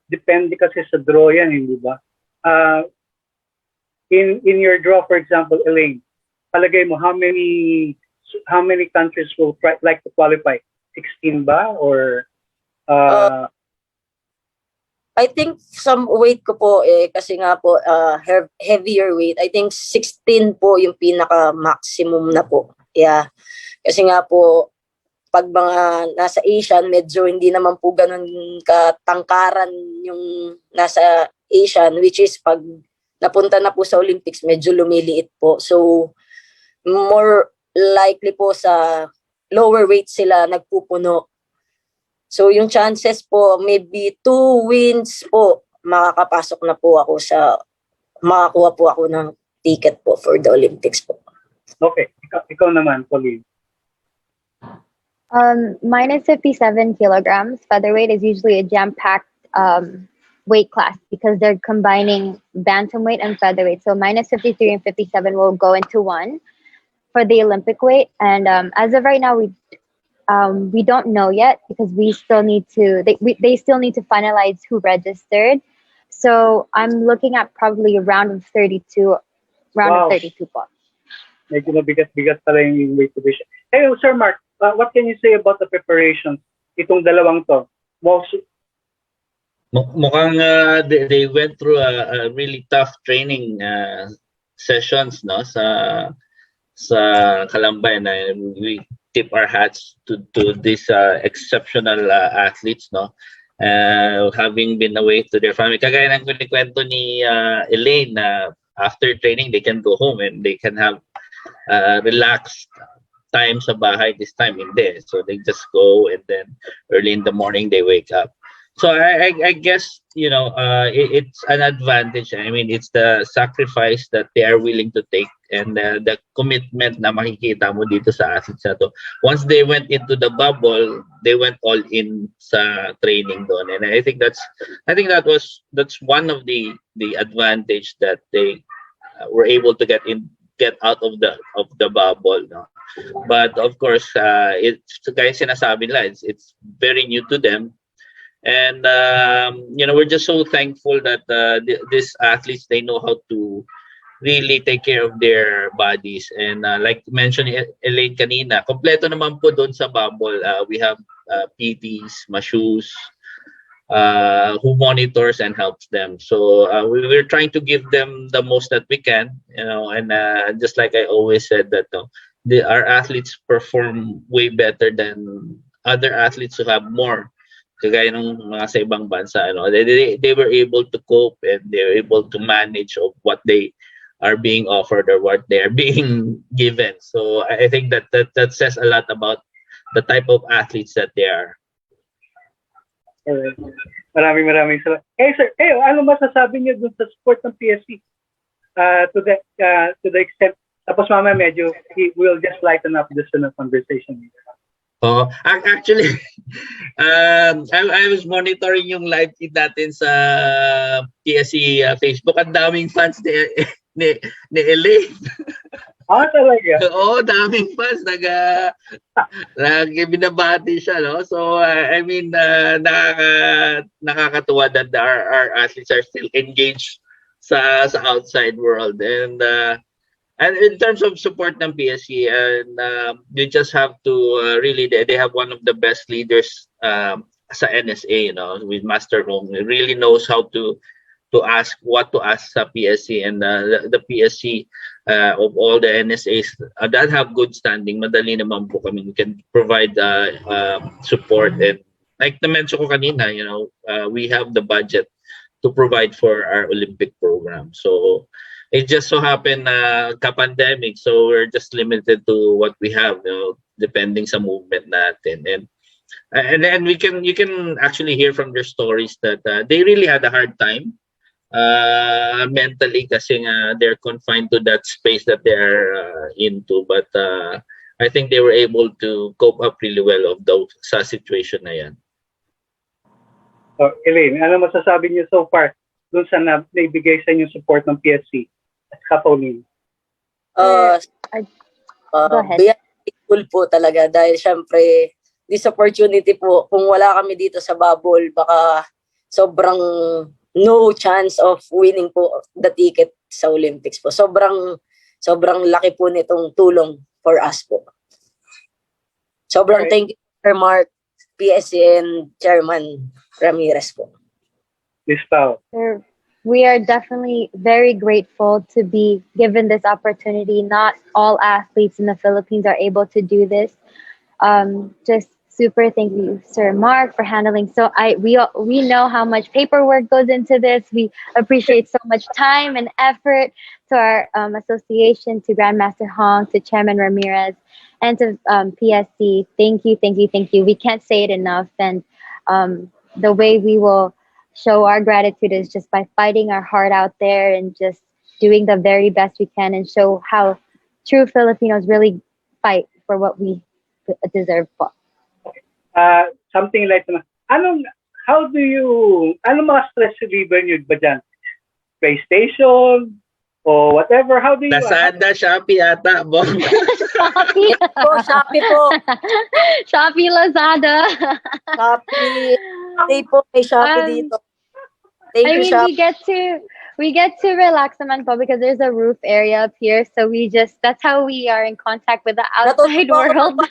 Depende kasi sa draw yan, hindi ba? In your draw, for example, Elaine, palagay mo, how many countries will like to qualify? 16 ba? Or I think some weight ko po kasi nga po heavier weight. I think 16 po yung pinaka maximum na po. Yeah. Kasi nga po pag mga nasa Asian, medyo hindi naman po ganun katangkaran yung nasa Asian, which is pag napunta na po sa Olympics, medyo lumiliit po. So more likely po sa lower weight sila nagpupuno. So yung chances po, maybe 2 wins po, makakakuha po ako ng ticket po for the Olympics po. Okay, ikaw naman, Pauline. Mine is 57 kilograms. Featherweight is usually a jam-packed weight class because they're combining bantamweight and featherweight. So mine is 53 and 57 will go into one for the Olympic weight. And as of right now, we don't know yet because we still need to. They still need to finalize who registered. So I'm looking at probably a round of 32. Of 32 po. Medyo mabigat pala yung weight division. Hey, Sir Mark, what can you say about the preparations? Itong dalawang to. Mukhang they went through a really tough training sessions, no, sa Kalambay, na we tip our hats to these exceptional athletes, no, having been away to their family. Kagaya ng kwento ni Elaine, na after training they can go home and they can have relaxed time sa bahay. This time hindi, so they just go and then early in the morning they wake up. So I guess, it's an advantage. I mean, it's the sacrifice that they are willing to take and the commitment na makikita mo dito sa athletes na to. Once they went into the bubble, they went all in sa training doon. And I think that's one of the advantage that they were able to get out of the bubble, no? But of course, it's kaya sinasabi nila, it's very new to them. And we're just so thankful that these athletes, they know how to really take care of their bodies. And like mentioned Elaine kanina, kompleto naman po doon sa bubble. We have PTs, mashoes, who monitors and helps them. So we're trying to give them the most that we can, and just like I always said that our athletes perform way better than other athletes who have more. Kagaya ng mga sa ibang bansa, they were able to cope and they were able to manage of what they are being offered or what they are being given. So I think that says a lot about the type of athletes that they are. Alright. Maraming salamat. Sir, ano masasabi niyo dun sa support ng PSC? To the extent, tapos mamaya medyo, we'll just lighten up this conversation. Oh, actually, I was monitoring yung live feed natin sa PSC Facebook. Ang daming fans ni Elaine. Talaga? Oo, daming fans. Binabati siya, no? So, I mean, nakakatuwa that our athletes are still engaged sa outside world. And in terms of support ng PSC, and you just have to really, they have one of the best leaders sa NSA, with Master Hong. He really knows how to ask, what to ask sa PSC, and the PSC of all the NSAs that have good standing, madali naman po kami. We can provide support, and like na-mention ko kanina, we have the budget to provide for our Olympic program. So it just so happened ka-pandemic, so we're just limited to what we have, depending sa movement natin. And then you can actually hear from their stories that they really had a hard time mentally kasi they're confined to that space that they're into. But I think they were able to cope up really well of those sa situation na yan. So, Elaine, ano masasabi niyo so far dun sa naibigay sa inyo support ng PSC? Kapaulin. Go ahead. Grateful po talaga dahil syempre this opportunity po, kung wala kami dito sa bubble, baka sobrang no chance of winning po the ticket sa Olympics po. Sobrang laki po nitong tulong for us po. Sobrang thank you, Sir Mark, PSC, and Chairman Ramirez po. Miss Pao. We are definitely very grateful to be given this opportunity. Not all athletes in the Philippines are able to do this. Just super thank you, Sir Mark, for handling. So we know how much paperwork goes into this. We appreciate so much time and effort to our association, to Grandmaster Hong, to Chairman Ramirez, and to PSC. Thank you. We can't say it enough. And the way we will show our gratitude is just by fighting our heart out there and just doing the very best we can and show how true Filipinos really fight for what we deserve for. Something like, anong mga stress reliever nyo ba dyan? PlayStation or whatever? How do you... Lazada, Shopee ata, Bong. Shopee po. Shopee, Lazada. Shopee. Stay po kay Shopee dito. Thank you, Shopee. We get to relax naman po because there's a roof area up here, so that's how we are in contact with the outside world.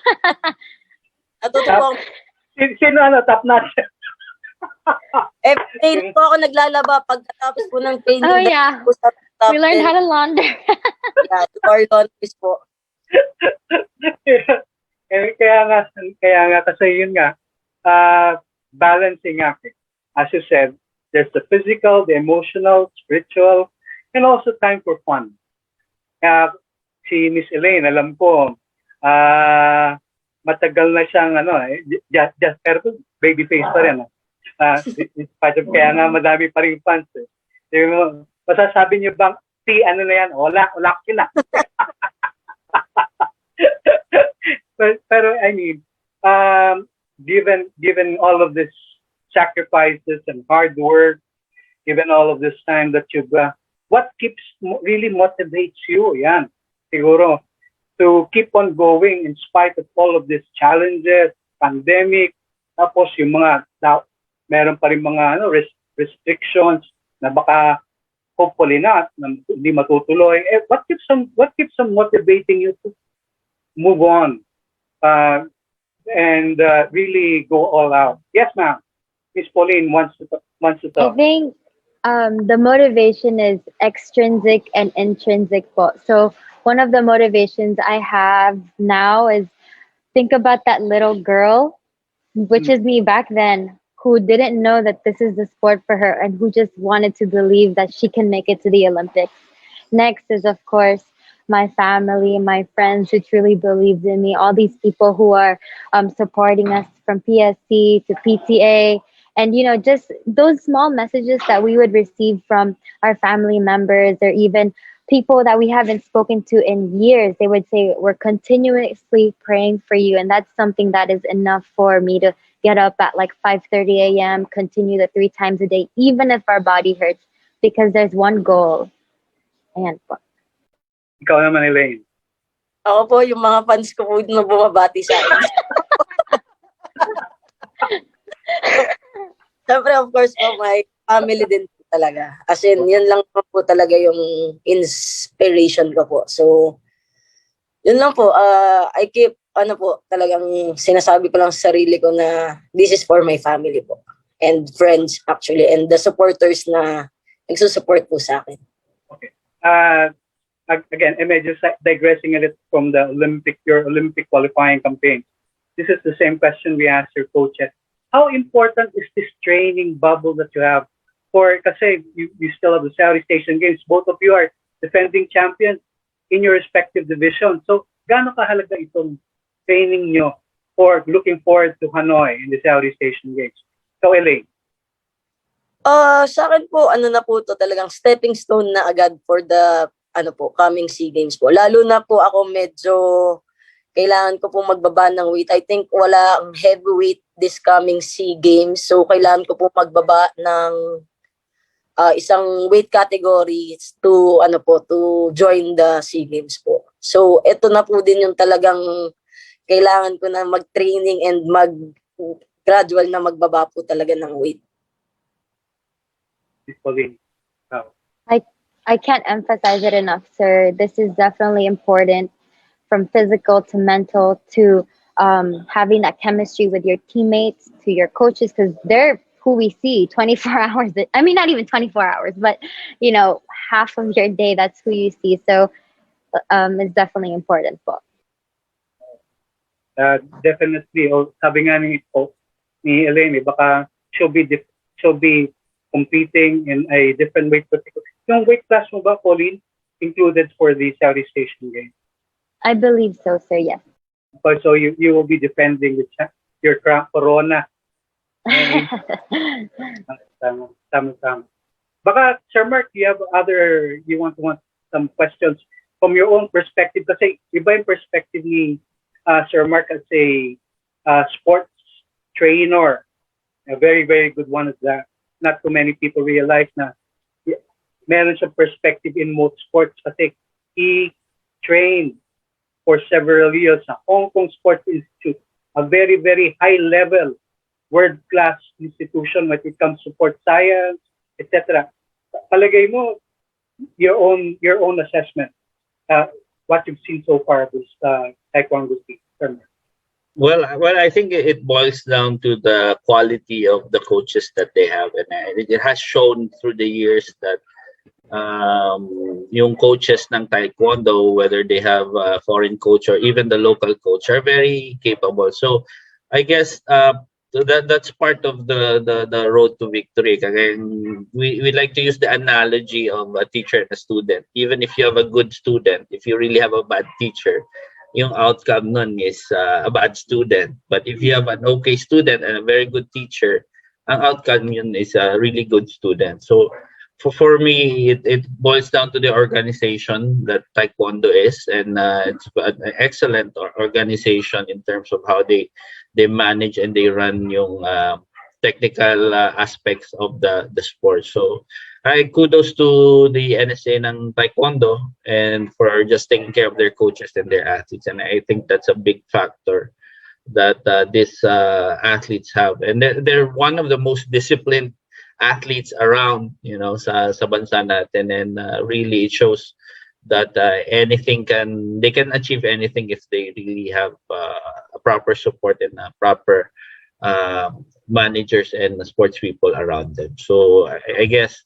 Sino top notch? Paint po ako naglalaba pagkatapos po ng painting. Oh yeah, we learned how to launder. Yeah, to our laundries po. Kaya nga kasi yun nga, balancing act. As you said, there's the physical, the emotional, spiritual, and also time for fun. Si Miss Elaine, alam ko, matagal na siyang just baby face pa rin. Kaya nga madami pa rin fans. Masasabi niyo bang ano na yan? Wala sila. Pero I mean, given all of this sacrifices and hard work, given all of this time that you've what really motivates you? Yan, siguro, to keep on going in spite of all of these challenges, pandemic, tapos yung mga meron pa rin mga restrictions na baka hopefully not na hindi matutuloy. What keeps them motivating you to move on and really go all out? Yes, ma'am. Miss Pauline wants to talk. I think the motivation is extrinsic and intrinsic. So one of the motivations I have now is think about that little girl, which is me back then, who didn't know that this is the sport for her and who just wanted to believe that she can make it to the Olympics. Next is, of course, my family, my friends who truly believed in me, all these people who are supporting us from PSC to PTA. And, you know, just those small messages that we would receive from our family members or even people that we haven't spoken to in years. They would say, we're continuously praying for you. And that's something that is enough for me to get up at like 5:30 a.m., continue the 3 times a day, even if our body hurts, because there's one goal. Ayan po. Ikaw naman, Elaine. Ako po, yung mga fans ko po na bumabati sa akin. Siyempre, of course po, my family din po talaga. As in, yun lang po talaga yung inspiration ko po. So, yun lang po. I keep, talagang sinasabi ko lang sa sarili ko na this is for my family po. And friends, actually. And the supporters na nagsusupport po sa akin. Okay. Again, I'm just digressing a little from the your Olympic qualifying campaign. This is the same question we asked your coaches. How important is this training bubble that you have? Kasi you still have the Southeast Asian Games. Both of you are defending champions in your respective division. So, gaano kahalaga itong training nyo for looking forward to Hanoi in the Southeast Asian Games? So, Elaine. Sa akin po, na po to talagang stepping stone na agad for the coming SEA Games po. Lalo na po ako medyo kailangan ko po magbaba ng weight. I think wala ang heavyweight this coming SEA Games. So, kailangan ko po magbaba ng isang weight category to join the SEA Games po. So, ito na po din yung talagang kailangan ko na mag-training and gradual na magbaba po talaga ng weight. I can't emphasize it enough, sir. This is definitely important, from physical to mental to having that chemistry with your teammates, to your coaches, because they're who we see 24 hours. I mean, not even 24 hours, but, you know, half of your day, that's who you see. So it's definitely important po. Definitely. Sabi nga ni Elaine, baka she'll be competing in a different weight category. Yung weight class mo ba, Pauline, included for the Southeast Asian Games? I believe so, sir, yes. So you will be defending your crown, corona. Tama. Baka, Sir Mark, you want some questions from your own perspective? Kasi iba yung perspective ni Sir Mark as a sports trainer. A very, very good one is that. Not too many people realize na meron siyang perspective in most sports kasi he trained for several years sa Hong Kong Sports Institute, a very, very high-level, world-class institution when it comes to sports science, etc. Palagay mo, your own assessment, what you've seen so far of this Taekwondo team. Well, I think it boils down to the quality of the coaches that they have, and it has shown through the years that yung coaches ng Taekwondo, whether they have a foreign coach or even the local coach, are very capable. So, I guess that's part of the road to victory. And we like to use the analogy of a teacher and a student. Even if you have a good student, if you really have a bad teacher, yung outcome nun is a bad student. But if you have an okay student and a very good teacher, ang outcome yun is a really good student. So for me, it boils down to the organization that Taekwondo is, and it's an excellent organization in terms of how they manage and they run yung technical aspects of the sport. So kudos to the NSA ng Taekwondo and for just taking care of their coaches and their athletes. And I think that's a big factor that these athletes have. And they're one of the most disciplined athletes around, sa bansa natin. And really it shows that they can achieve anything if they really have a proper support and proper managers and sports people around them. So I guess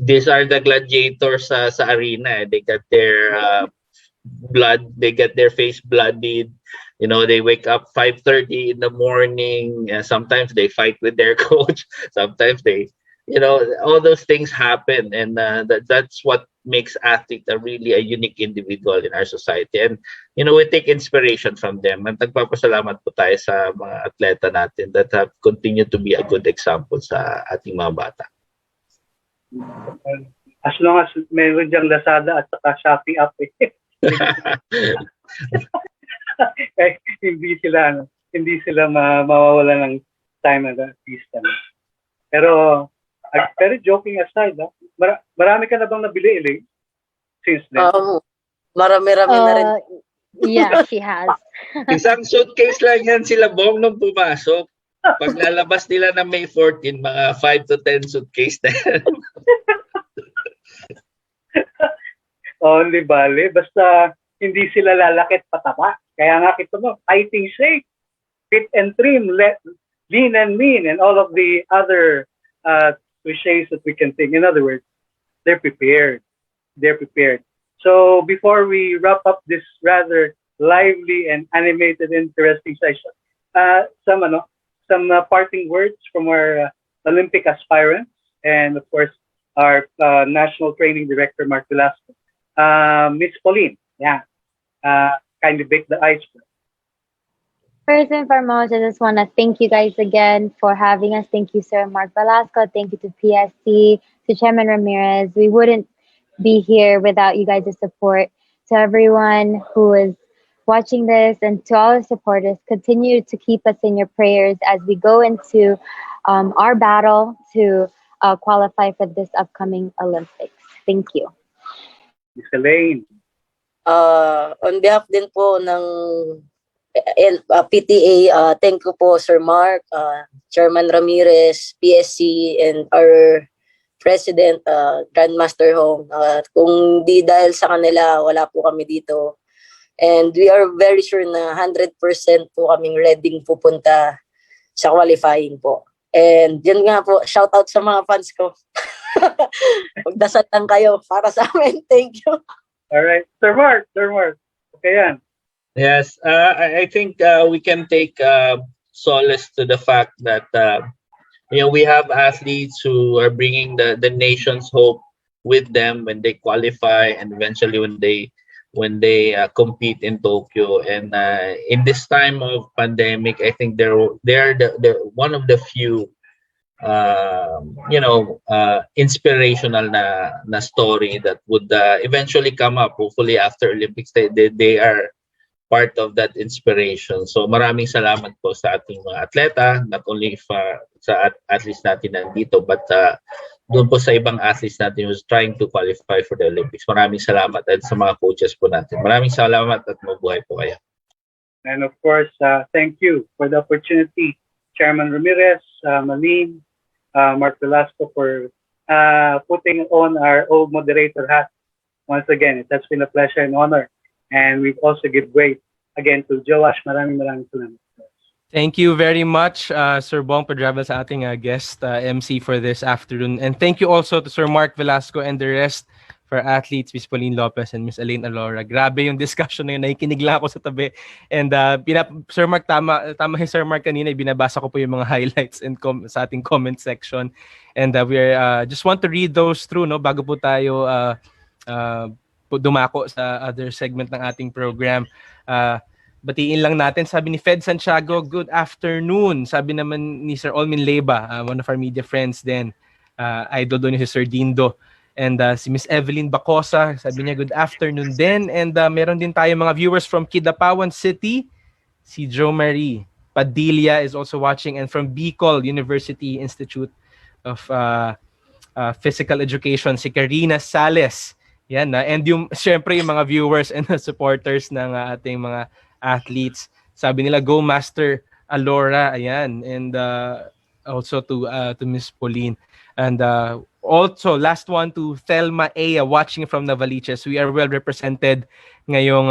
These are the gladiators sa arena. They got their blood, they get their face bloodied. They wake up 5:30 in the morning. Sometimes they fight with their coach. Sometimes all those things happen, and that's what makes athlete really a unique individual in our society. And we take inspiration from them. And nagpapasalamat po tayo sa mga atleta natin that have continued to be a good example sa ating mga bata. As long as meron diyang Lazada at saka Shopee app hindi sila mawawala ng time at least. Pero joking aside, marami ka na bang nabili, Elaine? Since then? Marami-rami na rin. Yeah, she has. Isang suitcase lang yan sila, Bong, nung pumasok. Pag lalabas nila na May 14, mga 5 to 10 suitcase na yan. Hindi bale. Basta hindi sila lalakit pataba. Kaya nga kita mo, fighting shape, fit and trim, lean and mean, and all of the other cliches that we can think. In other words, they're prepared. They're prepared. So before we wrap up this rather lively and animated, interesting session, some parting words from our Olympic aspirants and of course our National Training Director Mark Velasco. Miss Pauline, kindly break the ice. First and foremost, I just want to thank you guys again for having us. Thank you, Sir Mark Velasco. Thank you to PSC, to Chairman Ramirez. We wouldn't be here without you guys' support. To everyone who is watching this and to all the supporters, continue to keep us in your prayers as we go into our battle to qualify for this upcoming Olympics. Thank you. Miss Elaine. On behalf din po ng PTA, thank you po Sir Mark, Chairman Ramirez, PSC, and our President, Grandmaster Hong. Kung di dahil sa kanila, wala po kami dito. And we are very sure na 100% po kaming ready pupunta sa qualifying po. And yun nga po, shout out sa mga fans ko. Magdasal lang kayo para sa amin. Thank you. All right. Sir Mark. Okay yan. Yes, I think we can take solace to the fact that we have athletes who are bringing the nation's hope with them when they qualify and eventually when they compete in Tokyo. And in this time of pandemic, I think they're one of the few inspirational na story that would eventually come up. Hopefully after Olympics, they are part of that inspiration. So maraming salamat po sa ating mga atleta, not only sa athletes natin nandito, but doon po sa ibang athletes natin who's trying to qualify for the Olympics. Maraming salamat at sa mga coaches po natin. Maraming salamat at mabuhay po kayo. And of course, thank you for the opportunity, Chairman Ramirez, Malin, Mark Velasco, for putting on our old moderator hat. Once again, it has been a pleasure and honor. And we also give way again to Joash. Maraming salamat. Thank you very much, Sir Bong Padrabal, sa ating guest MC for this afternoon. And thank you also to Sir Mark Velasco and the rest for athletes, Miss Pauline Lopez and Miss Elaine Alora. Grabe yung discussion na yun. Nakikinig lang ako sa tabi. And Sir Mark, tama yung Sir Mark kanina. Binabasa ko po yung mga highlights and sa ating comment section. And we are just want to read those through bago po tayo dumako sa other segment ng ating program. Batiin lang natin, sabi ni Fed Santiago, good afternoon. Sabi naman ni Sir Olmin Leba, one of our media friends din, idol doon si Sir Dindo. And si Miss Evelyn Bacosa, sabi niya good afternoon din. And meron din tayo mga viewers from Kidapawan City. Si Jo Marie Padilla is also watching, and from Bicol University Institute of Physical Education, si Karina Sales. Yan na. And syempre yung mga viewers and supporters ng ating mga athletes. Sabi nila, Go Master Alora. Ayan. And also to Miss Pauline. And also, last one to Thelma Aya watching from Navaliches. We are well represented ngayong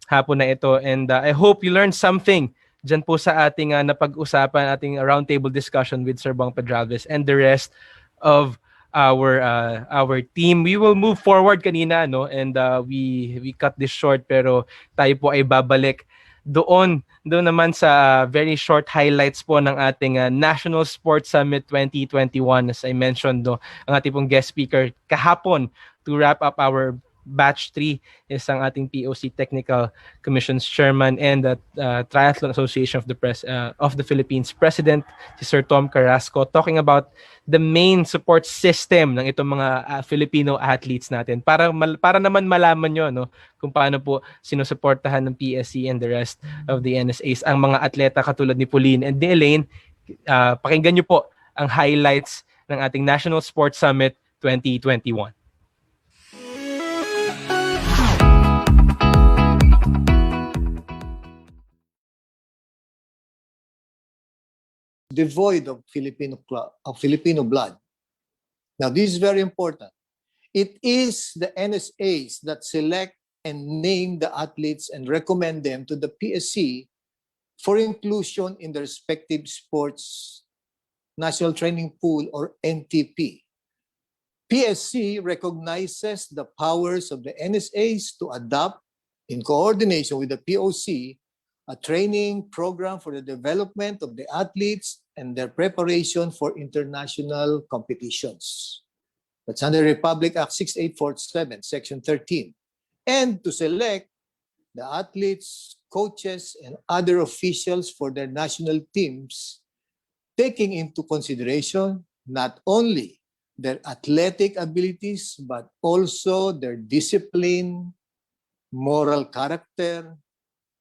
hapon na ito. And I hope you learned something dyan po sa ating napag-usapan, ating roundtable discussion with Sir Bong Pedralves and the rest of our team. We will move forward kanina, no, and we cut this short, pero tayo po ay babalik doon naman sa very short highlights po ng ating National Sports Summit 2021. As I mentioned, no, ang ating pong guest speaker kahapon to wrap up our batch 3 is ang ating POC Technical Commission's Chairman and the Triathlon Association of the Philippines President, si Sir Tom Carrasco, talking about the main support system ng itong mga Filipino athletes natin para naman malaman nyo, no, kung paano po sinusuportahan ng PSC and the rest of the NSAs ang mga atleta katulad ni Pauline and ni Elaine. Pakinggan nyo po ang highlights ng ating National Sports Summit 2021. Devoid of Filipino blood. Now, this is very important. It is the NSAs that select and name the athletes and recommend them to the PSC for inclusion in the respective sports national training pool, or NTP. PSC recognizes the powers of the NSAs to adopt, in coordination with the POC, a training program for the development of the athletes and their preparation for international competitions. That's under Republic Act 6847, Section 13. And to select the athletes, coaches, and other officials for their national teams, taking into consideration not only their athletic abilities, but also their discipline, moral character,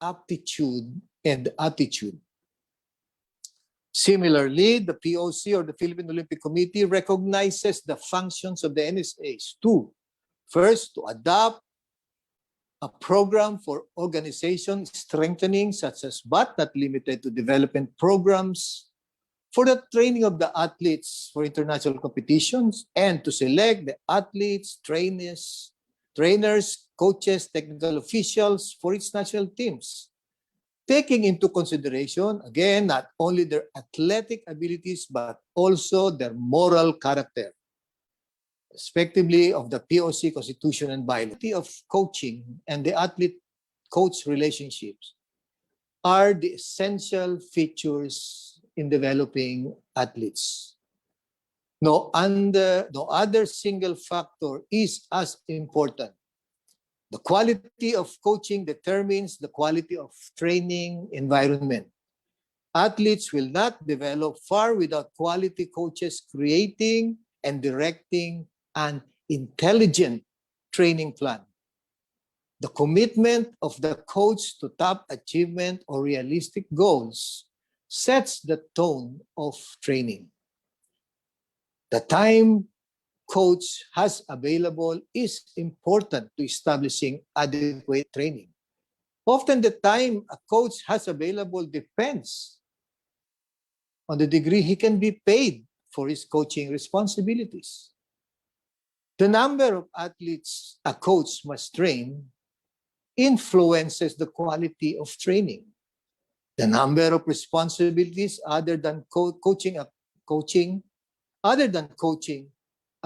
aptitude, and attitude. Similarly, the POC, or the Philippine Olympic Committee, recognizes the functions of the NSAs to, first, to adopt a program for organization strengthening, such as but not limited to development programs for the training of the athletes for international competitions, and to select the athletes, trainers, coaches, technical officials for its national teams, taking into consideration, again, not only their athletic abilities, but also their moral character, respectively, of the POC Constitution and bylaws. Of coaching and the athlete-coach relationships are the essential features in developing athletes. No other single factor is as important. The quality of coaching determines the quality of training environment. Athletes will not develop far without quality coaches creating and directing an intelligent training plan. The commitment of the coach to top achievement or realistic goals sets the tone of training. The time coach has available is important to establishing adequate training. Often the time a coach has available depends on the degree he can be paid for his coaching responsibilities. The number of athletes a coach must train influences the quality of training. The number of responsibilities other than coaching, a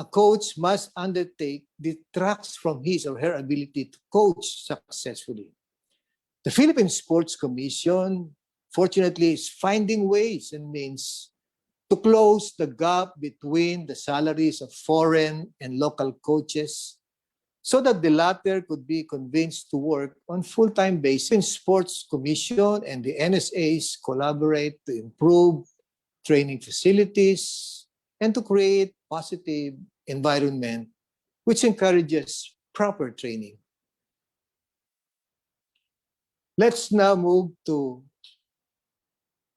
coach must undertake detracts from his or her ability to coach successfully. The Philippine Sports Commission, fortunately, is finding ways and means to close the gap between the salaries of foreign and local coaches so that the latter could be convinced to work on full-time basis. The Sports Commission and the NSAs collaborate to improve training facilities and to create positive environment which encourages proper training. Let's now move to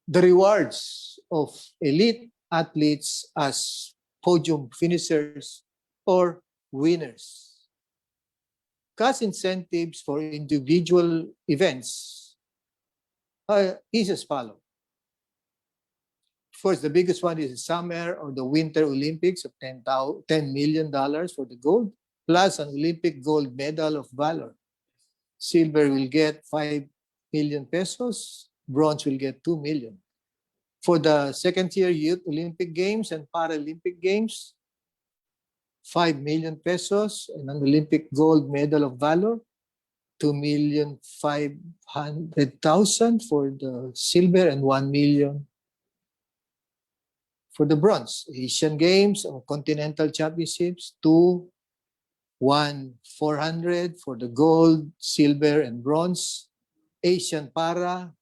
the rewards of elite athletes as podium finishers or winners. Cash incentives for individual events is as follows. Of course, the biggest one is the Summer or the Winter Olympics of $10 million for the gold, plus an Olympic gold medal of valor. Silver will get 5 million pesos, bronze will get 2 million. For the second-tier Youth Olympic Games and Paralympic Games, 5 million pesos, and an Olympic Gold Medal of Valor, 2,500,000 for the silver and 1 million for the bronze. Asian Games or Continental Championships, 1,400 for the gold, silver, and bronze. Asian Para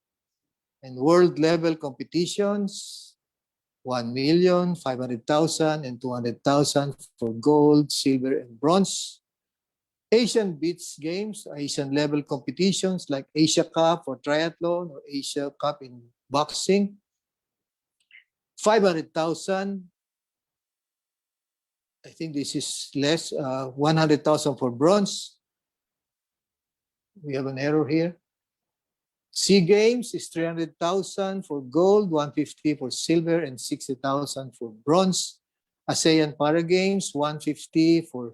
and world level competitions, 1,500,000 and 200,000 for gold, silver, and bronze. Asian Beach Games, Asian level competitions like Asia Cup for triathlon or Asia Cup in boxing, 500,000. I think this is less, 100,000 for bronze. We have an error here. SEA Games is 300,000 for gold, 150 for silver, and 60,000 for bronze. ASEAN Para Games, 150 for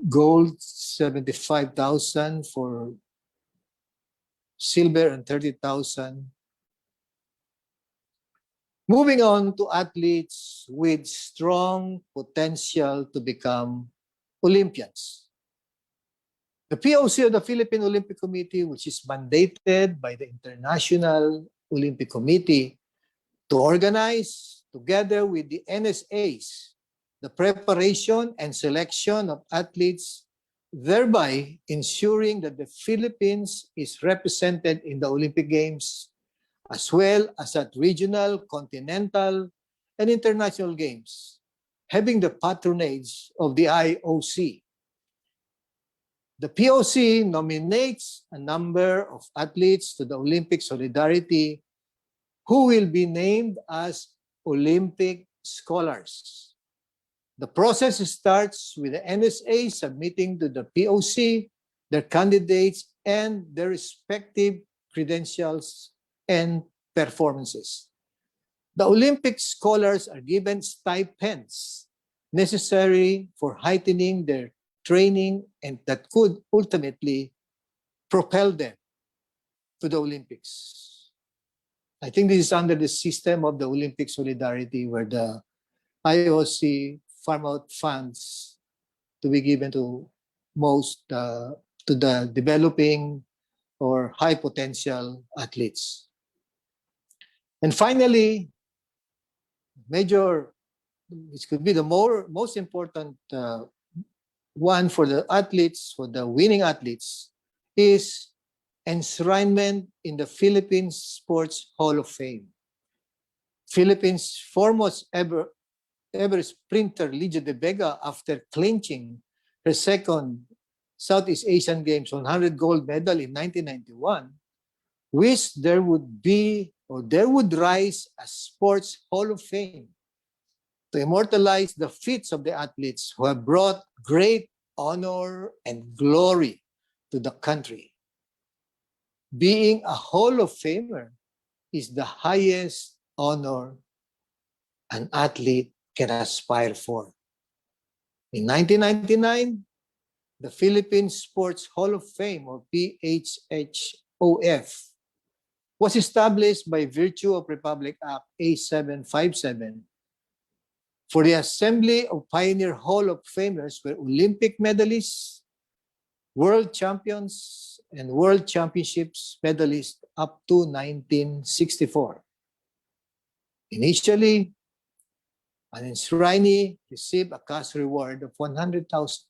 gold, 75,000 for silver, and 30,000. Moving on to athletes with strong potential to become Olympians. The POC of the Philippine Olympic Committee, which is mandated by the International Olympic Committee to organize, together with the NSAs, the preparation and selection of athletes, thereby ensuring that the Philippines is represented in the Olympic Games, as well as at regional, continental, and international games, having the patronage of the IOC. The POC nominates a number of athletes to the Olympic Solidarity who will be named as Olympic scholars. The process starts with the NSA submitting to the POC their candidates and their respective credentials and performances. The Olympic scholars are given stipends necessary for heightening their training and that could ultimately propel them to the Olympics. I think this is under the system of the Olympic Solidarity, where the IOC farm out funds to be given to to the developing or high potential athletes. And finally, this could be the most important one for the athletes, for the winning athletes, is enshrinement in the Philippines Sports Hall of Fame. Philippines' foremost ever sprinter, Lidia de Vega, after clinching her second Southeast Asian Games 100 gold medal in 1991, wished there would rise a Sports Hall of Fame to immortalize the feats of the athletes who have brought great honor and glory to the country. Being a Hall of Famer is the highest honor an athlete can aspire for. In 1999, the Philippine Sports Hall of Fame, or PHHOF, was established by virtue of Republic Act A757 for the assembly of Pioneer Hall of Famers were Olympic medalists, world champions, and world championships medalists up to 1964. Initially, an enshrinee received a cash reward of 100,000.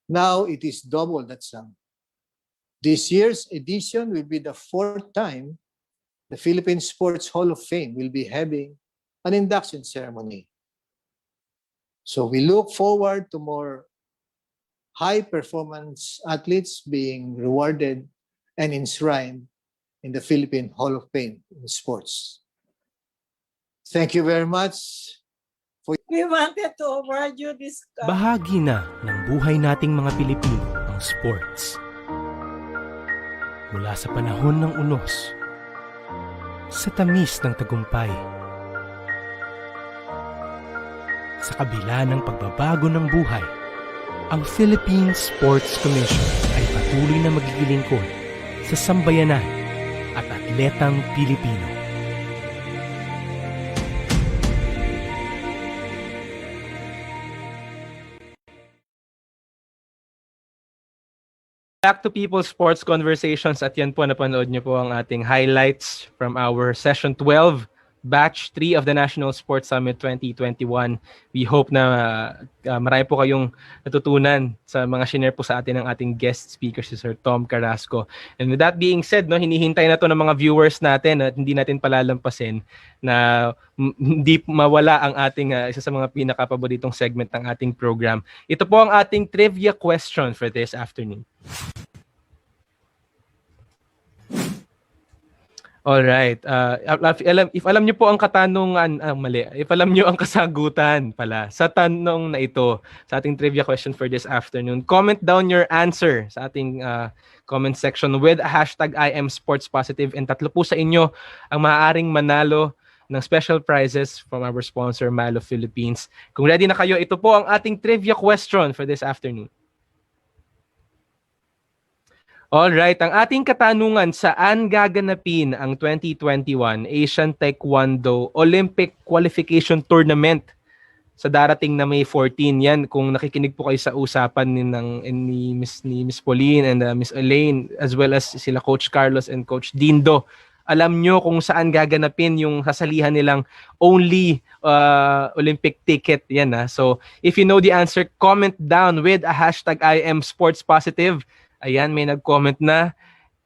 Now it is double that sum. This year's edition will be the fourth time the Philippine Sports Hall of Fame will be having an induction ceremony. So we look forward to more high-performance athletes being rewarded and enshrined in the Philippine Hall of Fame in sports. Thank you very much. We wanted to award you this Bahagi na ng buhay nating mga Pilipino ang sports. Mula sa panahon ng unos, sa tamis ng tagumpay, sa kabila ng pagbabago ng buhay, ang Philippine Sports Commission ay patuloy na magigilingkod sa sambayanan at atletang Pilipino. Back to People's Sports Conversations at yan po, napanood niyo po ang ating highlights from our Session 12, Batch 3 of the National Sports Summit 2021. We hope na marami po kayong natutunan sa mga shinare po sa atin ng ating guest speaker, si Sir Tom Carrasco. And with that being said, no, hinihintay na to ng mga viewers natin at hindi natin palalampasin na hindi mawala ang ating isa sa mga pinakapaboritong segment ng ating program. Ito po ang ating trivia question for this afternoon. All right. If alam niyo po ang katanungan, mali. If alam niyo ang kasagutan pala sa tanong na ito, sa ating trivia question for this afternoon, comment down your answer sa ating comment section with a hashtag #IamSportsPositive, and 3 po sa inyo ang maaaring manalo ng special prizes from our sponsor, Milo Philippines. Kung ready na kayo, ito po ang ating trivia question for this afternoon. Alright, ang ating katanungan, saan gaganapin ang 2021 Asian Taekwondo Olympic Qualification Tournament sa darating na May 14? Yan, kung nakikinig po kayo sa usapan ni Miss Pauline and Miss Elaine, as well as sila Coach Carlos and Coach Dindo, alam nyo kung saan gaganapin yung sasalihan nilang only Olympic ticket. Yan ha. So, if you know the answer, comment down with a hashtag #IamSportsPositive. Ayan, may nag-comment na.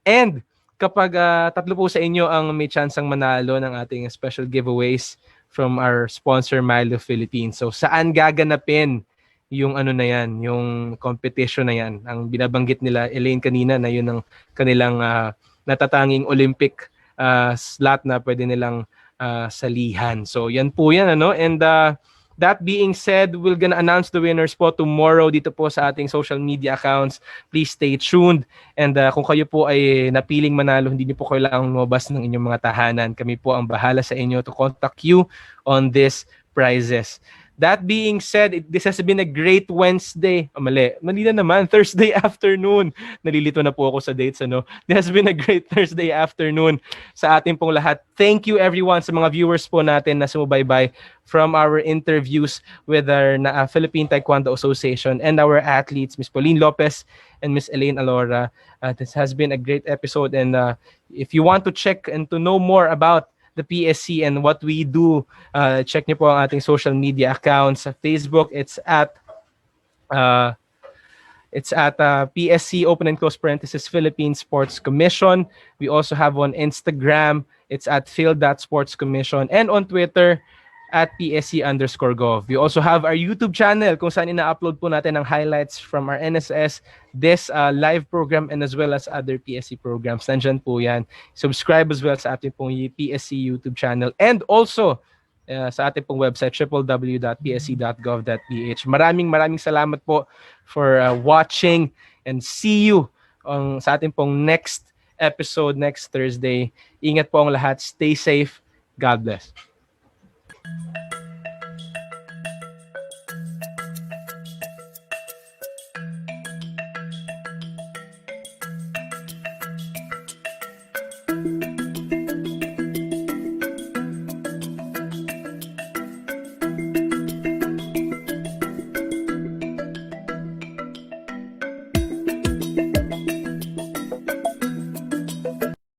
And kapag 3 po sa inyo ang may chance ang manalo ng ating special giveaways from our sponsor, Milo Philippines. So, saan gaganapin yung ano na yan, yung competition na yan? Ang binabanggit nila, Elaine, kanina, na yun ang kanilang natatanging Olympic slot na pwede nilang salihan. So, yan po yan, ano? And that being said, we're gonna announce the winners po tomorrow dito po sa ating social media accounts. Please stay tuned. And kung kayo po ay napiling manalo, hindi niyo po kailangang lumabas ng inyong mga tahanan. Kami po ang bahala sa inyo to contact you on these prizes. That being said, this has been a great Wednesday. Mali na naman. Thursday afternoon. Nalilito na po ako sa dates. Ano? This has been a great Thursday afternoon sa ating pong lahat. Thank you everyone sa mga viewers po natin na sumubaybay from our interviews with our Philippine Taekwondo Association and our athletes, Miss Pauline Lopez and Miss Elaine Alora. This has been a great episode. And if you want to check and to know more about the PSC and what we do, check niyo po ang ating social media accounts. Sa Facebook, it's at PSC open and close parenthesis Philippine Sports Commission. We also have on Instagram, it's at Phil.Sports Commission, and on Twitter at PSC_Gov. We also have our YouTube channel kung saan ina-upload po natin ang highlights from our NSS, this live program, and as well as other PSC programs. Nandyan po yan. Subscribe as well sa ating pong PSC YouTube channel, and also sa ating pong website, www.psc.gov.ph. Maraming salamat po for watching, and see you sa ating pong next episode next Thursday. Ingat po ang lahat. Stay safe. God bless.